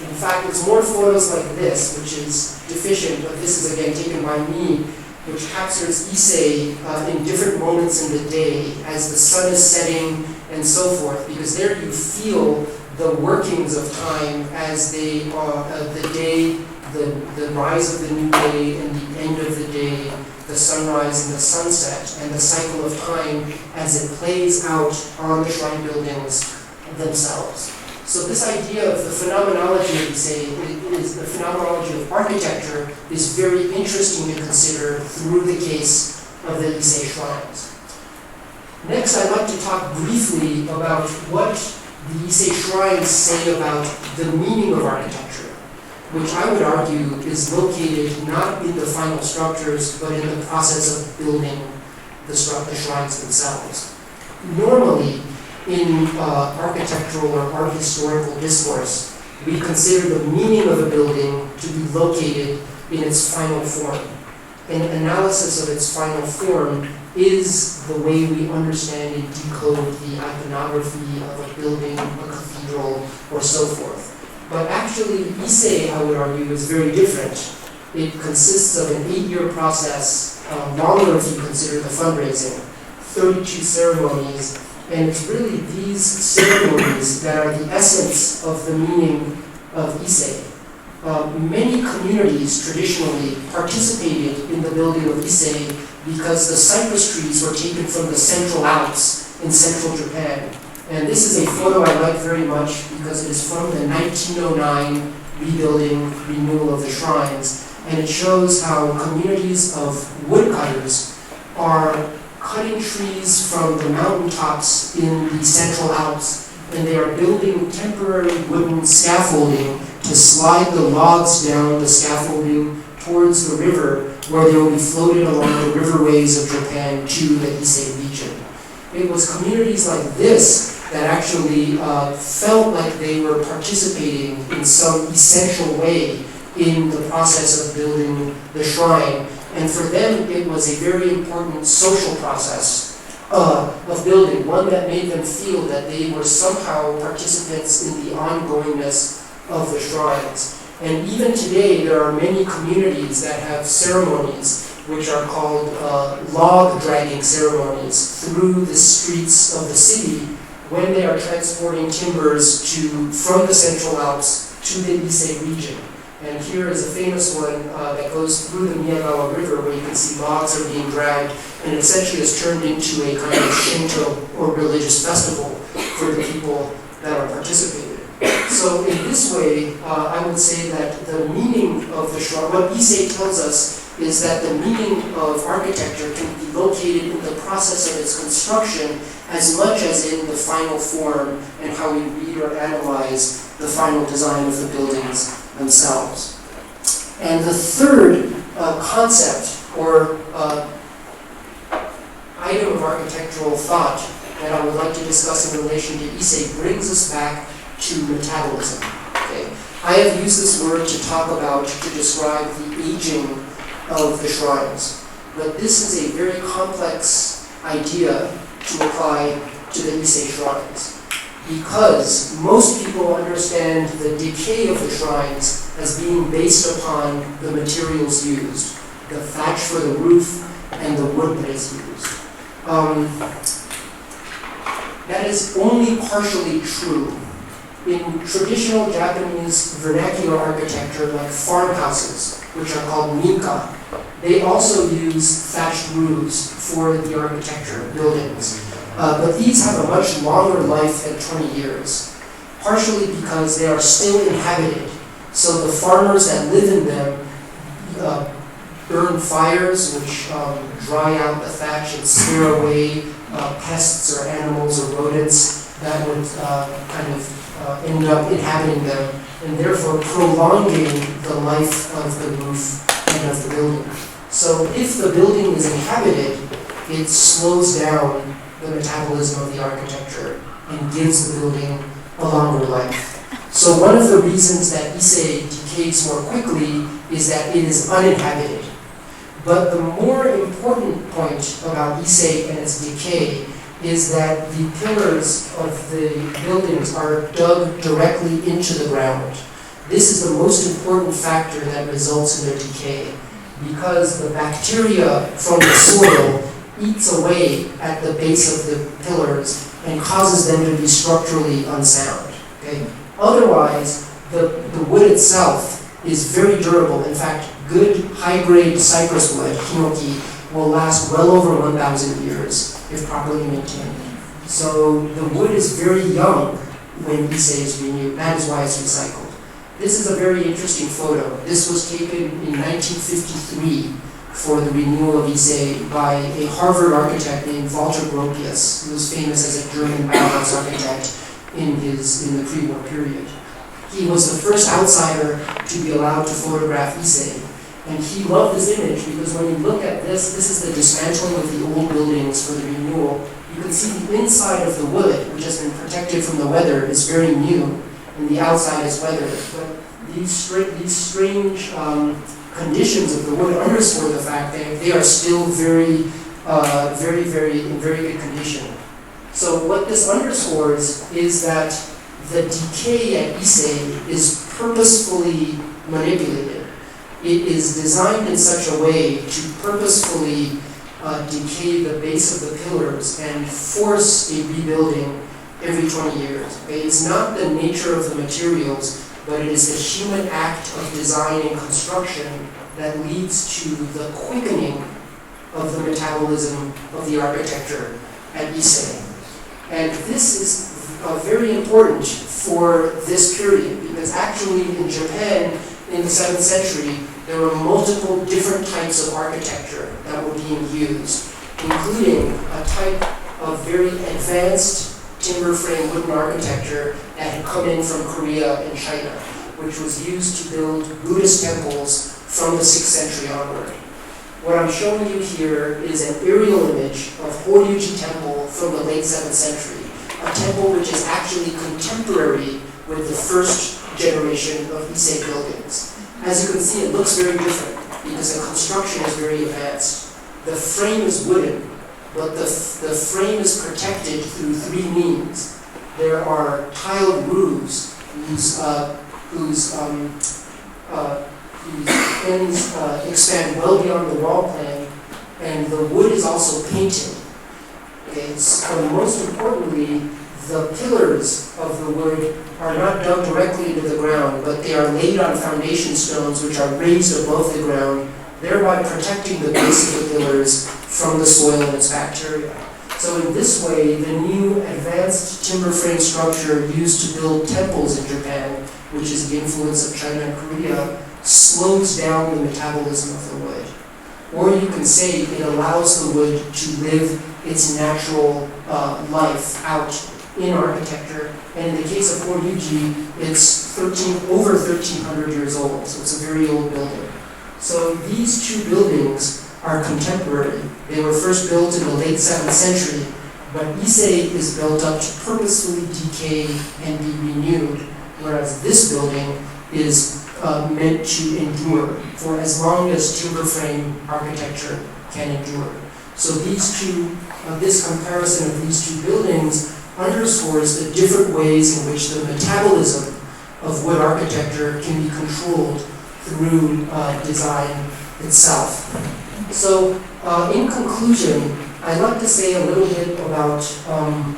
In fact, it's more photos like this, which is deficient, but this is again taken by me, which captures Ise in different moments in the day as the sun is setting and so forth, because there you feel the workings of time as they are, the day, the rise of the new day and the end of the day, the sunrise and the sunset, and the cycle of time as it plays out on the shrine buildings themselves. So this idea of the phenomenology of Ise, is the phenomenology of architecture, is very interesting to consider through the case of the Ise shrines. Next, I'd like to talk briefly about what the Ise shrines say about the meaning of architecture, which I would argue is located not in the final structures, but in the process of building the shrines themselves. Normally, in architectural or art historical discourse, we consider the meaning of a building to be located in its final form. An analysis of its final form is the way we understand and decode the iconography of a building, a cathedral, or so forth. But actually, Ise, I would argue, is very different. It consists of an 8-year process, longer if you consider the fundraising, 32 ceremonies, and it's really these ceremonies that are the essence of the meaning of Ise. Many communities traditionally participated in the building of Ise because the cypress trees were taken from the Central Alps in central Japan. And this is a photo I like very much because it is from the 1909 rebuilding renewal of the shrines. And it shows how communities of woodcutters are cutting trees from the mountaintops in the Central Alps, and they are building temporary wooden scaffolding to slide the logs down the scaffolding towards the river, where they will be floated along the riverways of Japan to the Ise region. It was communities like this that actually felt like they were participating in some essential way in the process of building the shrine. And for them, it was a very important social process of building, one that made them feel that they were somehow participants in the ongoingness of the shrines. And even today, there are many communities that have ceremonies which are called log dragging ceremonies through the streets of the city when they are transporting timbers from the Central Alps to the Ise region. And here is a famous one that goes through the Miyagawa River, where you can see logs are being dragged, and essentially is turned into a kind of Shinto or religious festival for the people that are participating. So in this way, I would say that the meaning of the shrine, what Ise tells us is that the meaning of architecture can be located in the process of its construction as much as in the final form and how we read or analyze the final design of the buildings themselves. And the third concept or item of architectural thought that I would like to discuss in relation to Ise brings us back to metabolism. Okay? I have used this word to talk about, to describe the aging of the shrines. But this is a very complex idea to apply to the Ise shrines, because most people understand the decay of the shrines as being based upon the materials used, the thatch for the roof and the wood that is used. That is only partially true. In traditional Japanese vernacular architecture, like farmhouses, which are called minka, they also use thatched roofs for the architecture buildings. But these have a much longer life than 20 years, partially because they are still inhabited. So the farmers that live in them burn fires which dry out the thatch and scare away pests or animals or rodents that would kind of end up inhabiting them, and therefore prolonging the life of the roof and of the building. So if the building is inhabited, it slows down the metabolism of the architecture and gives the building a longer life. So one of the reasons that Ise decays more quickly is that it is uninhabited. But the more important point about Ise and its decay is that the pillars of the buildings are dug directly into the ground. This is the most important factor that results in their decay, because the bacteria from the soil eats away at the base of the pillars and causes them to be structurally unsound. Okay? Otherwise, the wood itself is very durable. In fact, good high-grade cypress wood, hinoki, will last well over 1,000 years if properly maintained. So the wood is very young when Ise is renewed. That is why it's recycled. This is a very interesting photo. This was taken in 1953 for the renewal of Ise by a Harvard architect named Walter Gropius, who was famous as a German Bauhaus architect in the pre-war period. He was the first outsider to be allowed to photograph Ise. And he loved this image because when you look at this, this is the dismantling of the old buildings for the renewal. You can see the inside of the wood, which has been protected from the weather, is very new, and the outside is weathered. But these strange conditions of the wood underscore the fact that they are still in very good condition. So what this underscores is that the decay at Ise is purposefully manipulated. It is designed in such a way to purposefully decay the base of the pillars and force a rebuilding every 20 years. Okay? It's not the nature of the materials, but it is the human act of design and construction that leads to the quickening of the metabolism of the architecture at Ise. And this is very important for this period, because actually in Japan in the 7th century, there were multiple different types of architecture that were being used, including a type of very advanced timber frame wooden architecture that had come in from Korea and China, which was used to build Buddhist temples from the 6th century onward. What I'm showing you here is an aerial image of Horyuji Temple from the late 7th century, a temple which is actually contemporary with the first generation of Ise buildings. As you can see, it looks very different because the construction is very advanced. The frame is wooden, but the frame is protected through three means. There are tiled roofs whose ends expand well beyond the wall plane, and the wood is also painted. Okay, so most importantly, the pillars of the wood are not dug directly into the ground, but they are laid on foundation stones which are raised above the ground, thereby protecting the base of the pillars from the soil and its bacteria. So in this way, the new advanced timber frame structure used to build temples in Japan, which is the influence of China and Korea, slows down the metabolism of the wood. Or you can say it allows the wood to live its natural life out in architecture, and in the case of Horyuji, it's over 1,300 years old, so it's a very old building. So these two buildings are contemporary. They were first built in the late 7th century, but Ise is built up to purposefully decay and be renewed, whereas this building is meant to endure for as long as timber frame architecture can endure. So this comparison of these two buildings underscores the different ways in which the metabolism of wood architecture can be controlled through design itself. So in conclusion, I'd like to say a little bit about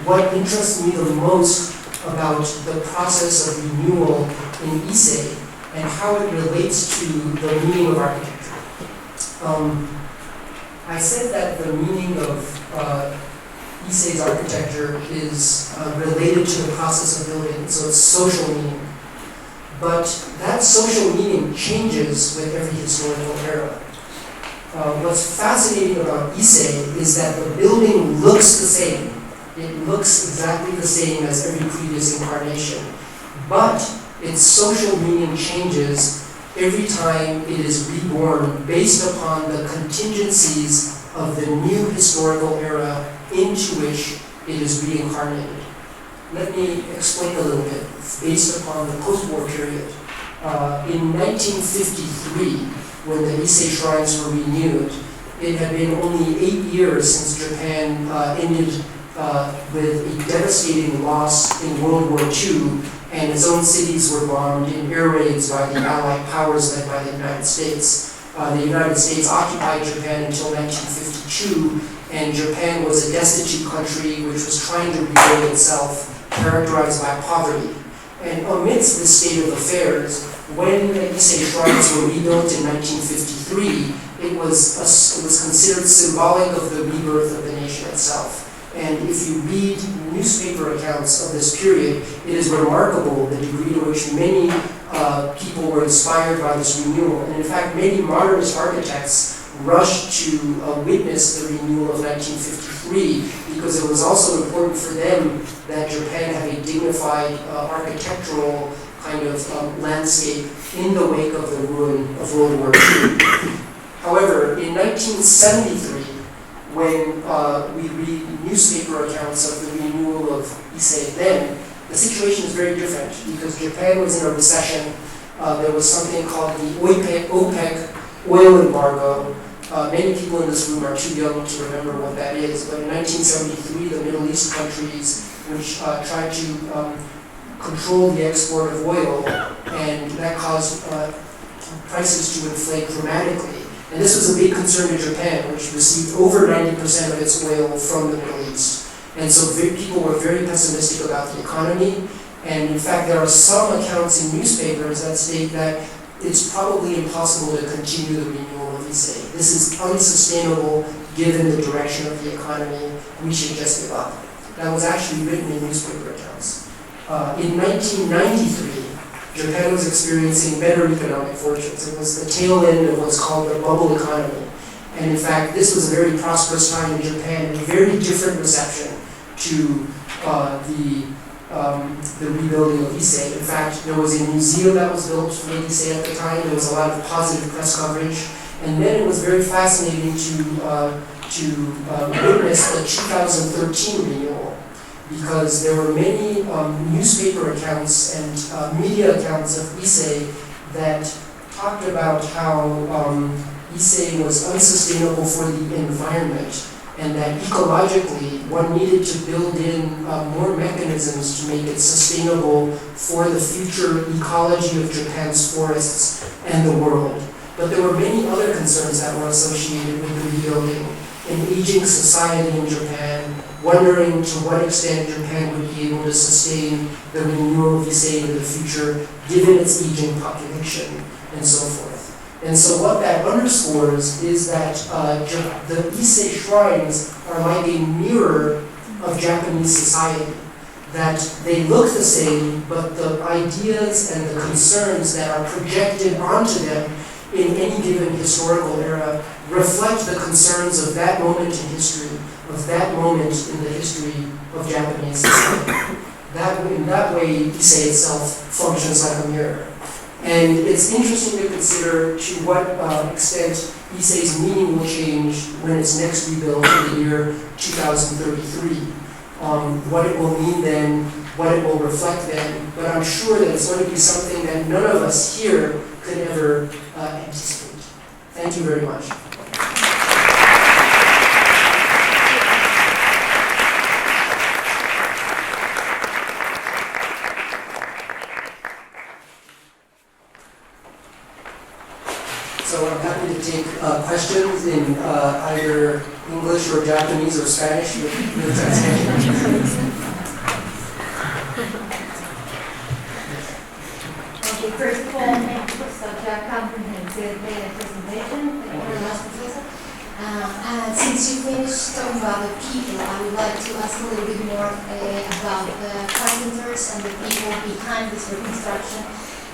what interests me the most about the process of renewal in Ise and how it relates to the meaning of architecture. I said that the meaning of Ise's architecture is related to the process of building, so it's social meaning. But that social meaning changes with every historical era. What's fascinating about Ise is that the building looks the same. It looks exactly the same as every previous incarnation. but its social meaning changes every time it is reborn based upon the contingencies of the new historical era into which it is reincarnated. Let me explain a little bit based upon the post-war period. In 1953, when the Ise Shrines were renewed, it had been only 8 years since Japan ended with a devastating loss in World War II, and its own cities were bombed in air raids by the Allied powers led by the United States. The United States occupied Japan until 1952, and Japan was a destitute country which was trying to rebuild itself, characterized by poverty. And amidst this state of affairs, when the Ise Shrines were rebuilt in 1953, it was considered symbolic of the rebirth of the nation itself. And if you read newspaper accounts of this period, it is remarkable the degree to which many people were inspired by this renewal. And in fact, many modernist architects rushed to witness the renewal of 1953 because it was also important for them that Japan have a dignified architectural kind of landscape in the wake of the ruin of World War II. However, in 1973, when we read newspaper accounts of the renewal of Ise then, the situation is very different because Japan was in a recession. There was something called the OPEC oil embargo. Many people in this room are too young to remember what that is, but in 1973, the Middle East countries, which tried to control the export of oil, and that caused prices to inflate dramatically. And this was a big concern in Japan, which received over 90% of its oil from the Middle East. And so people were very pessimistic about the economy. And in fact, there are some accounts in newspapers that state that it's probably impossible to continue the renewal of Ise. This is unsustainable given the direction of the economy. We should just give up. That was actually written in newspaper accounts. In 1993, Japan was experiencing better economic fortunes. It was the tail end of what's called the bubble economy. And in fact, this was a very prosperous time in Japan and a very different reception to the rebuilding of Ise. In fact, there was a museum that was built for Ise at the time. There was a lot of positive press coverage. And then it was very fascinating to witness the 2013 renewal, because there were many newspaper accounts and media accounts of Ise that talked about how Ise was unsustainable for the environment, and that ecologically one needed to build in more mechanisms to make it sustainable for the future ecology of Japan's forests and the world. But there were many other concerns that were associated with the rebuilding. An aging society in Japan, wondering to what extent Japan would be able to sustain the renewal of Ise in the future, given its aging population, and so forth. And so what that underscores is that the Ise Shrines are like a mirror of Japanese society, that they look the same, but the ideas and the concerns that are projected onto them in any given historical era reflect the concerns of that moment in history, of that moment in the history of Japanese society. In that way, Ise itself functions like a mirror. And it's interesting to consider to what extent Ise's meaning will change when it's next rebuilt in the year 2033. What it will mean then, what it will reflect then, but I'm sure that it's going to be something that none of us here could ever anticipate. Thank you very much. So I'm happy to take questions in either English or Japanese or Spanish with translation. Okay, first of all, thank you for such a comprehensive presentation. Thank you very much, Professor. Since you finished talking about the people, I would like to ask a little bit more about the carpenters and the people behind this reconstruction.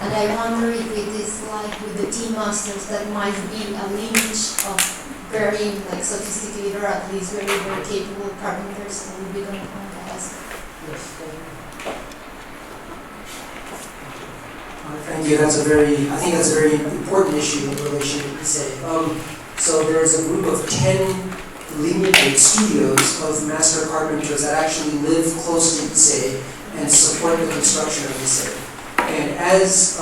And I wonder if it is like with the tea masters that might be a lineage of very sophisticated or at least very, very capable carpenters that would be going to ask. Yes. Thank you. I think that's a very important issue in relation to Ise. So there's a group of 10 lineage studios of master carpenters that actually live close to Ise and support the construction of Ise. And as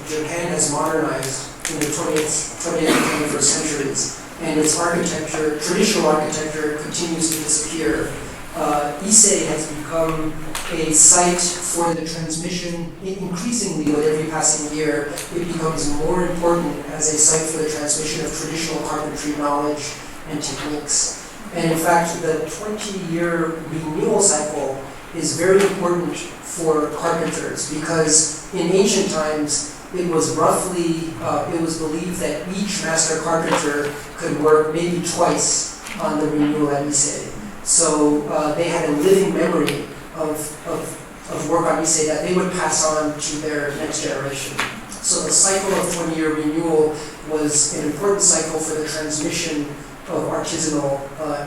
Japan has modernized in the 20th and 21st centuries, and its architecture, traditional architecture, continues to disappear, Ise has become a site for the transmission. Increasingly, with every passing year, it becomes more important as a site for the transmission of traditional carpentry knowledge and techniques. And in fact, the 20-year renewal cycle is very important for carpenters because in ancient times, it was believed that each master carpenter could work maybe twice on the renewal at Ise. So they had a living memory of work on Ise that they would pass on to their next generation. So the cycle of 20-year renewal was an important cycle for the transmission of artisanal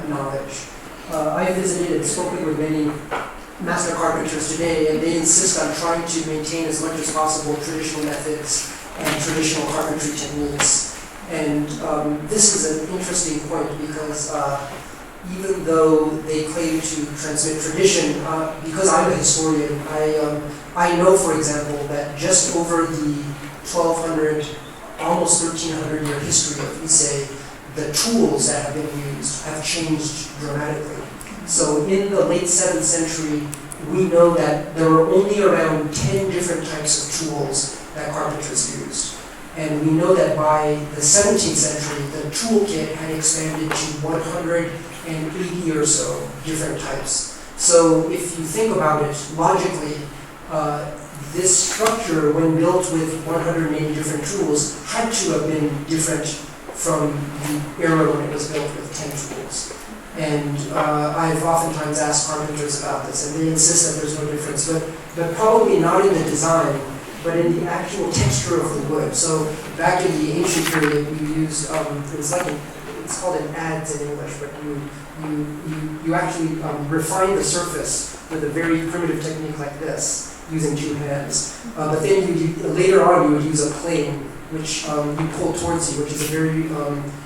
knowledge. I visited and spoken with many master carpenters today, and they insist on trying to maintain as much as possible traditional methods and traditional carpentry techniques. And this is an interesting point because even though they claim to transmit tradition, because I'm a historian, I know, for example, that just over the 1200, almost 1300 year history of Ise, the tools that have been used have changed dramatically. So in the late 7th century, we know that there were only around 10 different types of tools that carpenters used. And we know that by the 17th century, the toolkit had expanded to 180 or so different types. So if you think about it logically, this structure, when built with 180 different tools, had to have been different from the era when it was built with 10 tools. And I've oftentimes asked carpenters about this, and they insist that there's no difference, but probably not in the design, but in the actual texture of the wood. So back in the ancient period, we used, it's called an adze in English, but you actually refine the surface with a very primitive technique like this, using 2 hands. But then later on, you would use a plane, which you pull towards you, which is a very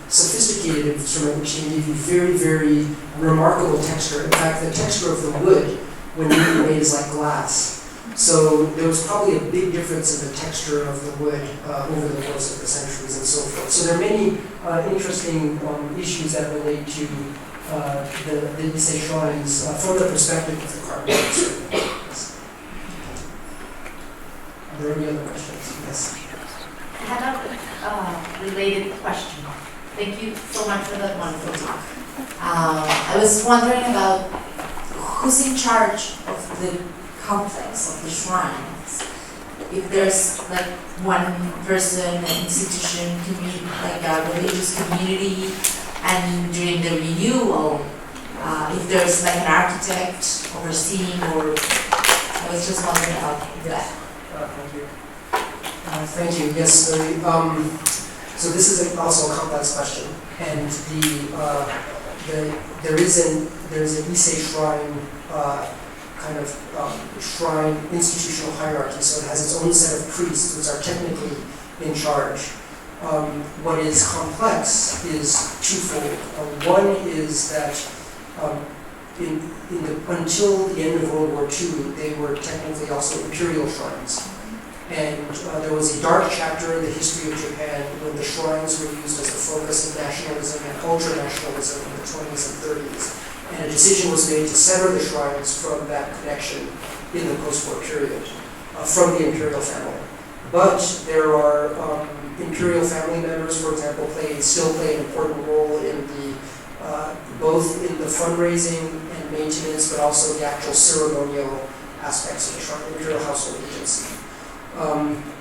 sophisticated instrument, which can give you very, very remarkable texture. In fact, the texture of the wood, when newly made, is like glass. So there was probably a big difference in the texture of the wood over the course of the centuries and so forth. So there are many interesting issues that relate to the Ise shrines from the perspective of the carpenters. Are there any other questions? Yes. I have a related question. Thank you so much for that wonderful talk. I was wondering about who's in charge of the complex of the shrines. If there's like one person, an institution, like a religious community, and during the renewal, if there's like an architect overseeing, or I was just wondering about that. Thank you. Thank you. Yes. So this is also a complex question, and there's an Ise shrine kind of shrine institutional hierarchy. So it has its own set of priests, which are technically in charge. What is complex is twofold. One is that until the end of World War II, they were technically also imperial shrines. And there was a dark chapter in the history of Japan when the shrines were used as the focus of nationalism and ultra-nationalism in the 20s and 30s. And a decision was made to sever the shrines from that connection in the post-war period, from the imperial family. But there are imperial family members, for example, still play an important role in both in the fundraising and maintenance, but also the actual ceremonial aspects of the shrine, imperial household agency.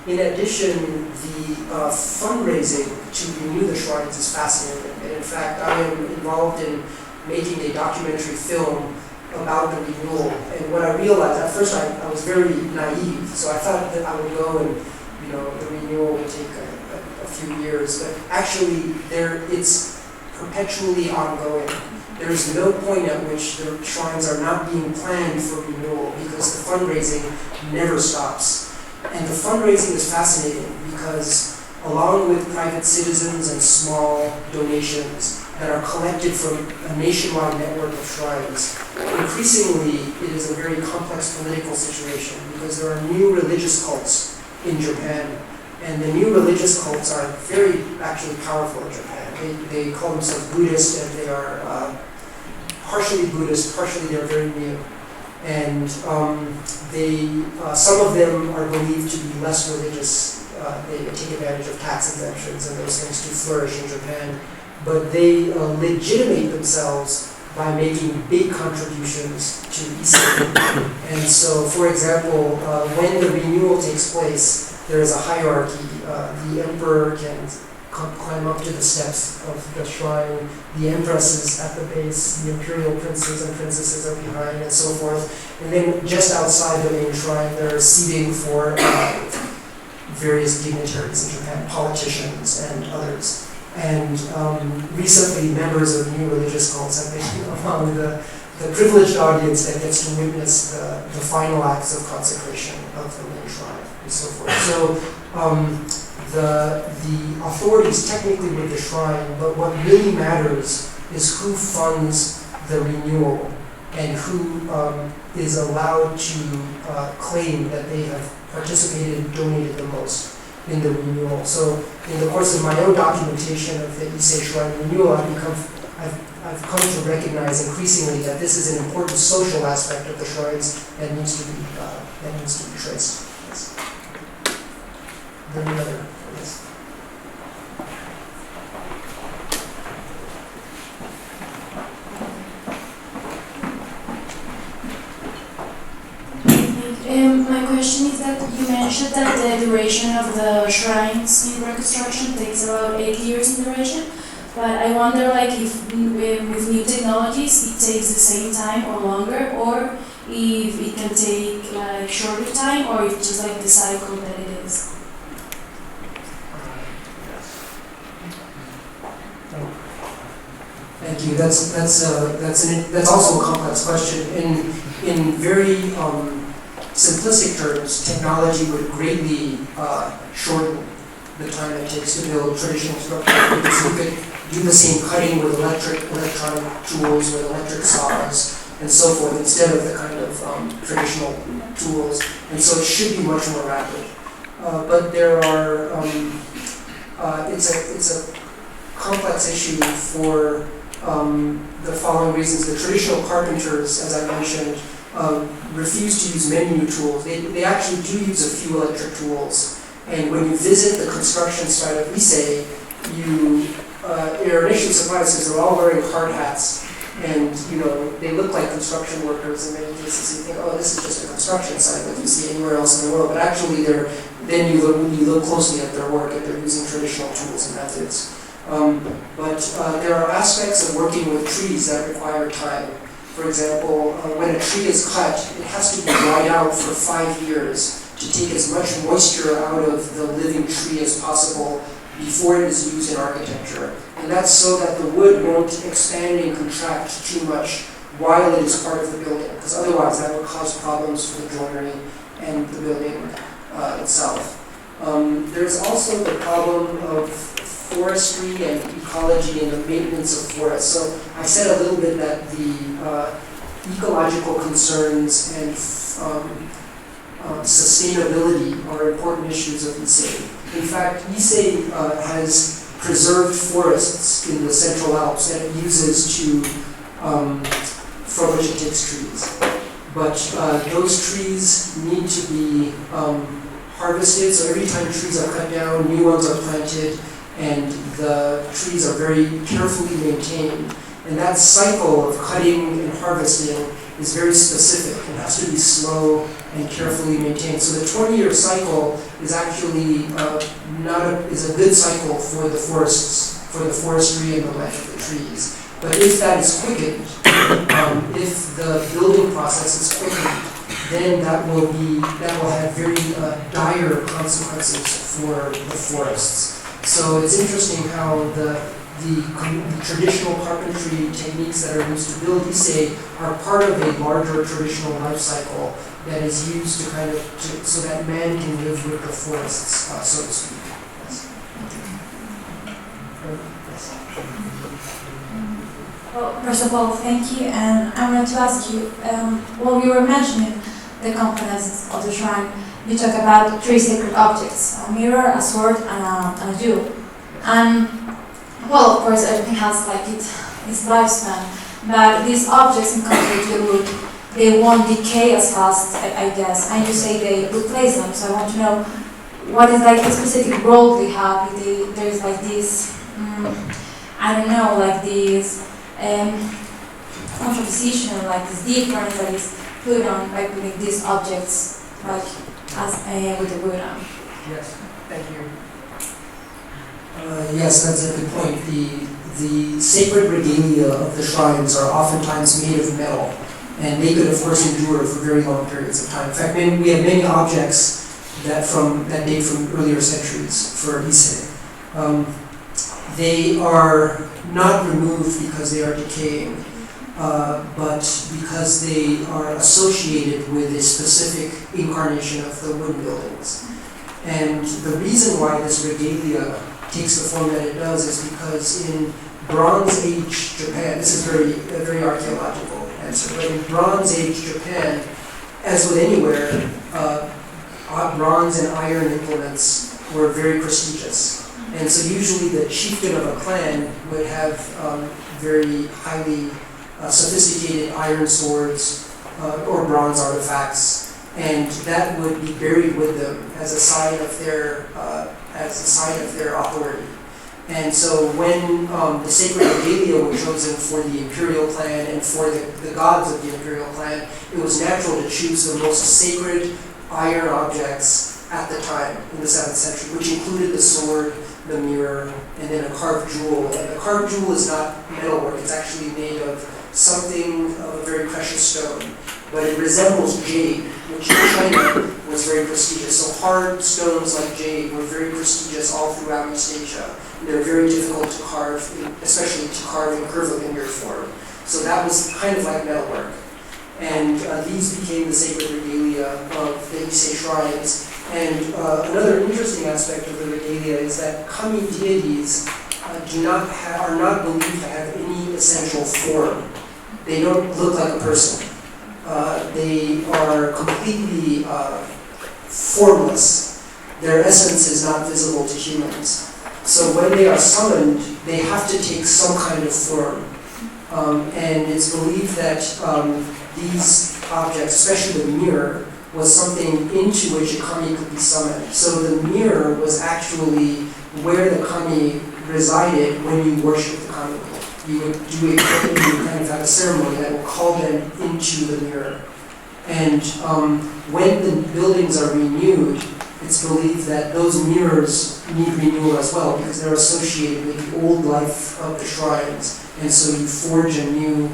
In addition, the fundraising to renew the shrines is fascinating. And in fact, I am involved in making a documentary film about the renewal. And what I realized, at first I was very naive, so I thought that I would go and, the renewal would take a few years, but actually it's perpetually ongoing. There is no point at which the shrines are not being planned for renewal because the fundraising never stops. And the fundraising is fascinating because along with private citizens and small donations that are collected from a nationwide network of shrines, increasingly it is a very complex political situation because there are new religious cults in Japan. And the new religious cults are very actually powerful in Japan. They call themselves Buddhist, and they are partially Buddhist, partially they're very new. And some of them are believed to be less religious. They take advantage of tax exemptions and those things to flourish in Japan. But they legitimate themselves by making big contributions to Ise. And so, for example, when the renewal takes place, there is a hierarchy. The emperor can climb up to the steps of the shrine. The empress is at the base. The imperial princes and princesses are behind, and so forth. And then just outside the main shrine, there is seating for various dignitaries in Japan, politicians and others. And recently, members of new religious cults have been among the privileged audience that gets to witness the final acts of consecration of the main shrine and so forth. So the authorities technically with the shrine, but what really matters is who funds the renewal and who is allowed to claim that they have participated and donated the most in the renewal. So in the course of my own documentation of the Ise Shrine renewal, I've come to recognize increasingly that this is an important social aspect of the shrines that needs to be traced. Yes. Then another, yes. My question is that you mentioned that the duration of the shrines in reconstruction takes about 8 years in duration, but I wonder like if with new technologies it takes the same time or longer, or if it can take like shorter time, or if just like the cycle that it is. Thank you. That's also a complex question. In very simplistic terms, technology would greatly shorten the time it takes to build traditional structures, because you could do the same cutting with electronic tools, with electric saws, and so forth, instead of the kind of traditional tools. And so it should be much more rapid. But there are, it's a complex issue for the following reasons. The traditional carpenters, as I mentioned, refuse to use many new tools. They actually do use a few electric tools. And when you visit the construction site of Ise, you're initially surprised because they're all wearing hard hats. And they look like construction workers in many cases. You think, oh, this is just a construction site like you see anywhere else in the world. But actually, then you look closely at their work, and they're using traditional tools and methods. But there are aspects of working with trees that require time. For example, when a tree is cut, it has to be dried out for 5 years to take as much moisture out of the living tree as possible before it is used in architecture. And that's so that the wood won't expand and contract too much while it is part of the building, because otherwise that would cause problems for the joinery and the building itself. There's also the problem of forestry and ecology and the maintenance of forests. So I said a little bit that the ecological concerns and sustainability are important issues of Ise. In fact, Ise has preserved forests in the Central Alps that it uses from which it takes trees. But those trees need to be harvested, so every time trees are cut down, new ones are planted, and the trees are very carefully maintained. And that cycle of cutting and harvesting is very specific. It has to be slow and carefully maintained. So the 20-year cycle is actually is a good cycle for the forests, for the forestry and the life of the trees. But if that is quickened, if the building process is quickened, then that will have very dire consequences for the forests. So it's interesting how the the traditional carpentry techniques that are used to build Ise are part of a larger traditional life cycle that is used to kind of, so that man can live with the forests, so to speak. Yes. Yes. Well, first of all, thank you, and I wanted to ask you, while you were mentioning the components of the shrine, you talk about three sacred objects: a mirror, a sword, and a jewel. And well, of course, everything has like its lifespan, but these objects in concrete to wood, they won't decay as fast, I guess. And you say they replace them, so I want to know what is like the specific role they have. If there is like this, I don't know, like this contraposition, like this difference that is put on by putting these objects like as with the wood on. Yes, thank you. Yes, that's a good point. The sacred regalia of the shrines are oftentimes made of metal, and they could, of course, endure for very long periods of time. In fact, we have many objects that date from earlier centuries for Ise. They are not removed because they are decaying, but because they are associated with a specific incarnation of the wooden buildings. And the reason why this regalia takes the form that it does is because in Bronze Age Japan, this is a very archaeological answer, but in Bronze Age Japan, as with anywhere, bronze and iron implements were very prestigious. And so usually the chieftain of a clan would have very highly sophisticated iron swords or bronze artifacts, and that would be buried with them as a sign of their authority. And so when the sacred regalia were chosen for the imperial clan and for the gods of the imperial clan, it was natural to choose the most sacred iron objects at the time in the 7th century, which included the sword, the mirror, and then a carved jewel. And the carved jewel is not metalwork, it's actually made of something of a very precious stone. But it resembles jade, which in China was very prestigious. So hard stones like jade were very prestigious all throughout East Asia. They're very difficult to carve, especially to carve in curvilinear form. So that was kind of like metalwork. And these became the sacred regalia of the Ise shrines. And another interesting aspect of the regalia is that kami deities are not believed to have any essential form. They don't look like a person. They are completely formless. Their essence is not visible to humans. So when they are summoned, they have to take some kind of form. And it's believed that these objects, especially the mirror, was something into which a kami could be summoned. So the mirror was actually where the kami resided when you worship the kami. You would do kind of have a ceremony that will call them into the mirror. And when the buildings are renewed, it's believed that those mirrors need renewal as well because they're associated with the old life of the shrines. And so you forge a new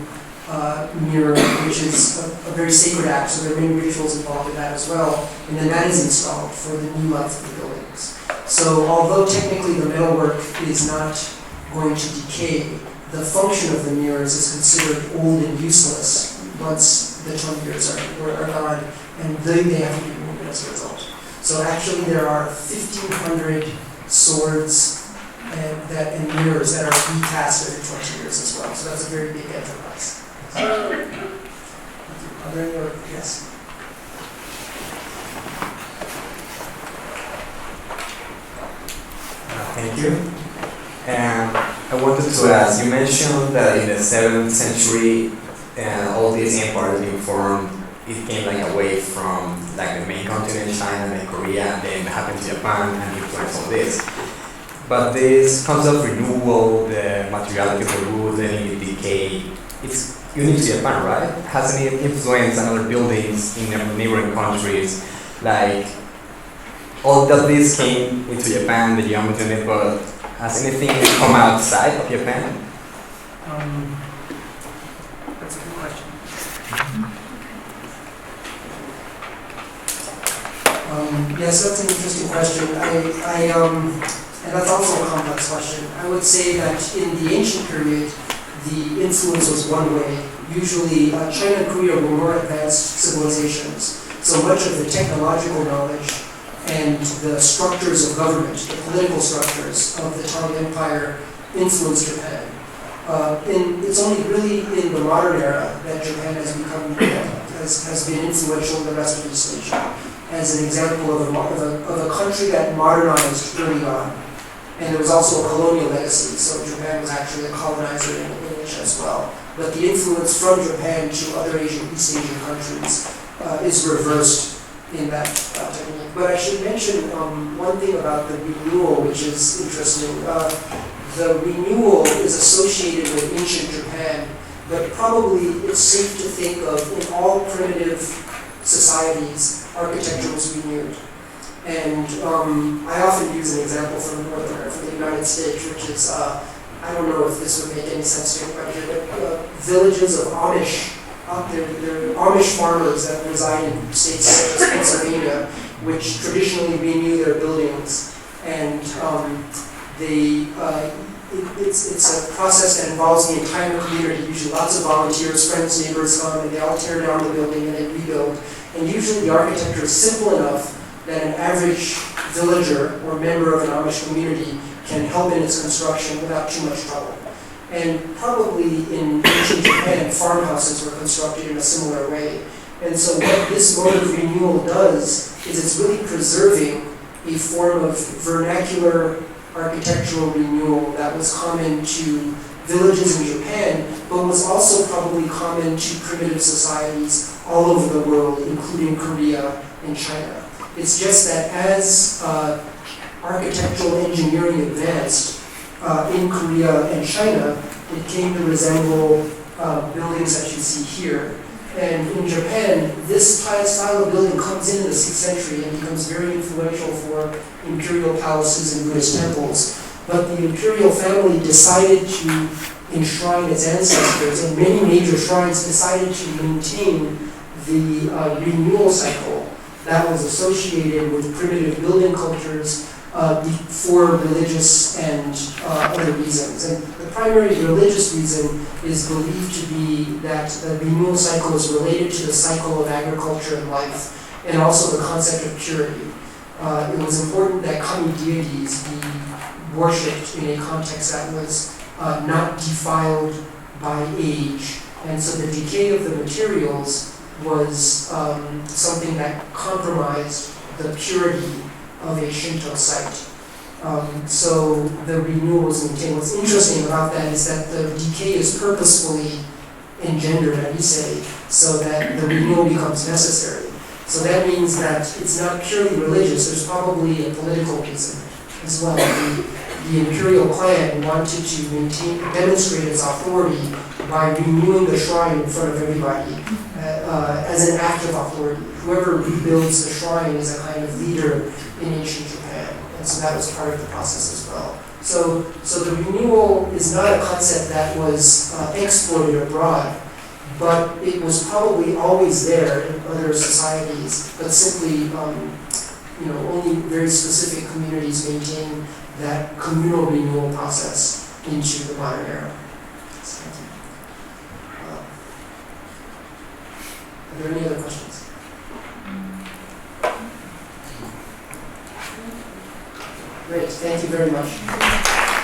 mirror, which is a very sacred act, so there are many rituals involved in that as well. And then that is installed for the new life of the buildings. So although technically the metalwork is not going to decay, the function of the mirrors is considered old and useless once the 20 years are gone, and they have to be removed as a result. So actually there are 1,500 swords and mirrors that are recast every 20 years as well. So that's a very big enterprise. Are there any other? Yes. Thank you. I wanted to ask, you mentioned that in the 7th century, all these empires being formed, it came like away from like the main continent, China and Korea, and then happened to Japan and influenced all this. But this concept of renewal, the materiality of the wood, letting it decay, it's unique to Japan, right? Has any influence on other buildings in neighboring countries? Like, all of this came into Japan, the geometry, but has anything come outside of Japan? That's a good question. Yes, that's an interesting question. And that's also a complex question. I would say that in the ancient period, the influence was one way. Usually, China and Korea were more advanced civilizations. So much of the technological knowledge and the structures of government, the political structures of the Tang Empire influenced Japan. It's only really in the modern era that Japan has been influential in the rest of East Asia, as an example of a country that modernized early on. And there was also a colonial legacy, so Japan was actually a colonizer in Asia as well. But the influence from Japan to other East Asian countries is reversed in that technique. But I should mention one thing about the renewal, which is interesting. The renewal is associated with ancient Japan, but probably it's safe to think of in all primitive societies, architecture was renewed. And I often use an example from the United States, which is, I don't know if this would make any sense to anybody here, but villages of Amish, they're Amish farmers that reside in states such as Pennsylvania, which traditionally renew their buildings. And it's a process that involves the entire community, usually lots of volunteers, friends, neighbors come, and they all tear down the building and they rebuild. And usually the architecture is simple enough that an average villager or member of an Amish community can help in its construction without too much trouble. And probably in ancient Japan, farmhouses were constructed in a similar way. And so what this mode of renewal does is it's really preserving a form of vernacular architectural renewal that was common to villages in Japan, but was also probably common to primitive societies all over the world, including Korea and China. It's just that as architectural engineering advanced in Korea and China, it came to resemble buildings that you see here. And in Japan, this style of building comes in the 6th century and becomes very influential for imperial palaces and Buddhist temples. But the imperial family decided to enshrine its ancestors, and many major shrines decided to maintain the renewal cycle that was associated with primitive building cultures for religious and other reasons. And the primary religious reason is believed to be that the renewal cycle is related to the cycle of agriculture and life, and also the concept of purity. It was important that kami deities be worshipped in a context that was not defiled by age. And so the decay of the materials was something that compromised the purity of a Shinto site. So the renewal was maintained. What's interesting about that is that the decay is purposefully engendered at Ise so that the renewal becomes necessary. So that means that it's not purely religious, there's probably a political reason as well. The imperial clan wanted to demonstrate its authority by renewing the shrine in front of everybody as an act of authority. Whoever rebuilds the shrine is a kind of leader in ancient Japan, and so that was part of the process as well. So the renewal is not a concept that was exported abroad, but it was probably always there in other societies, but simply only very specific communities maintain that communal renewal process into the modern era. Are there any other questions? Great, thank you very much.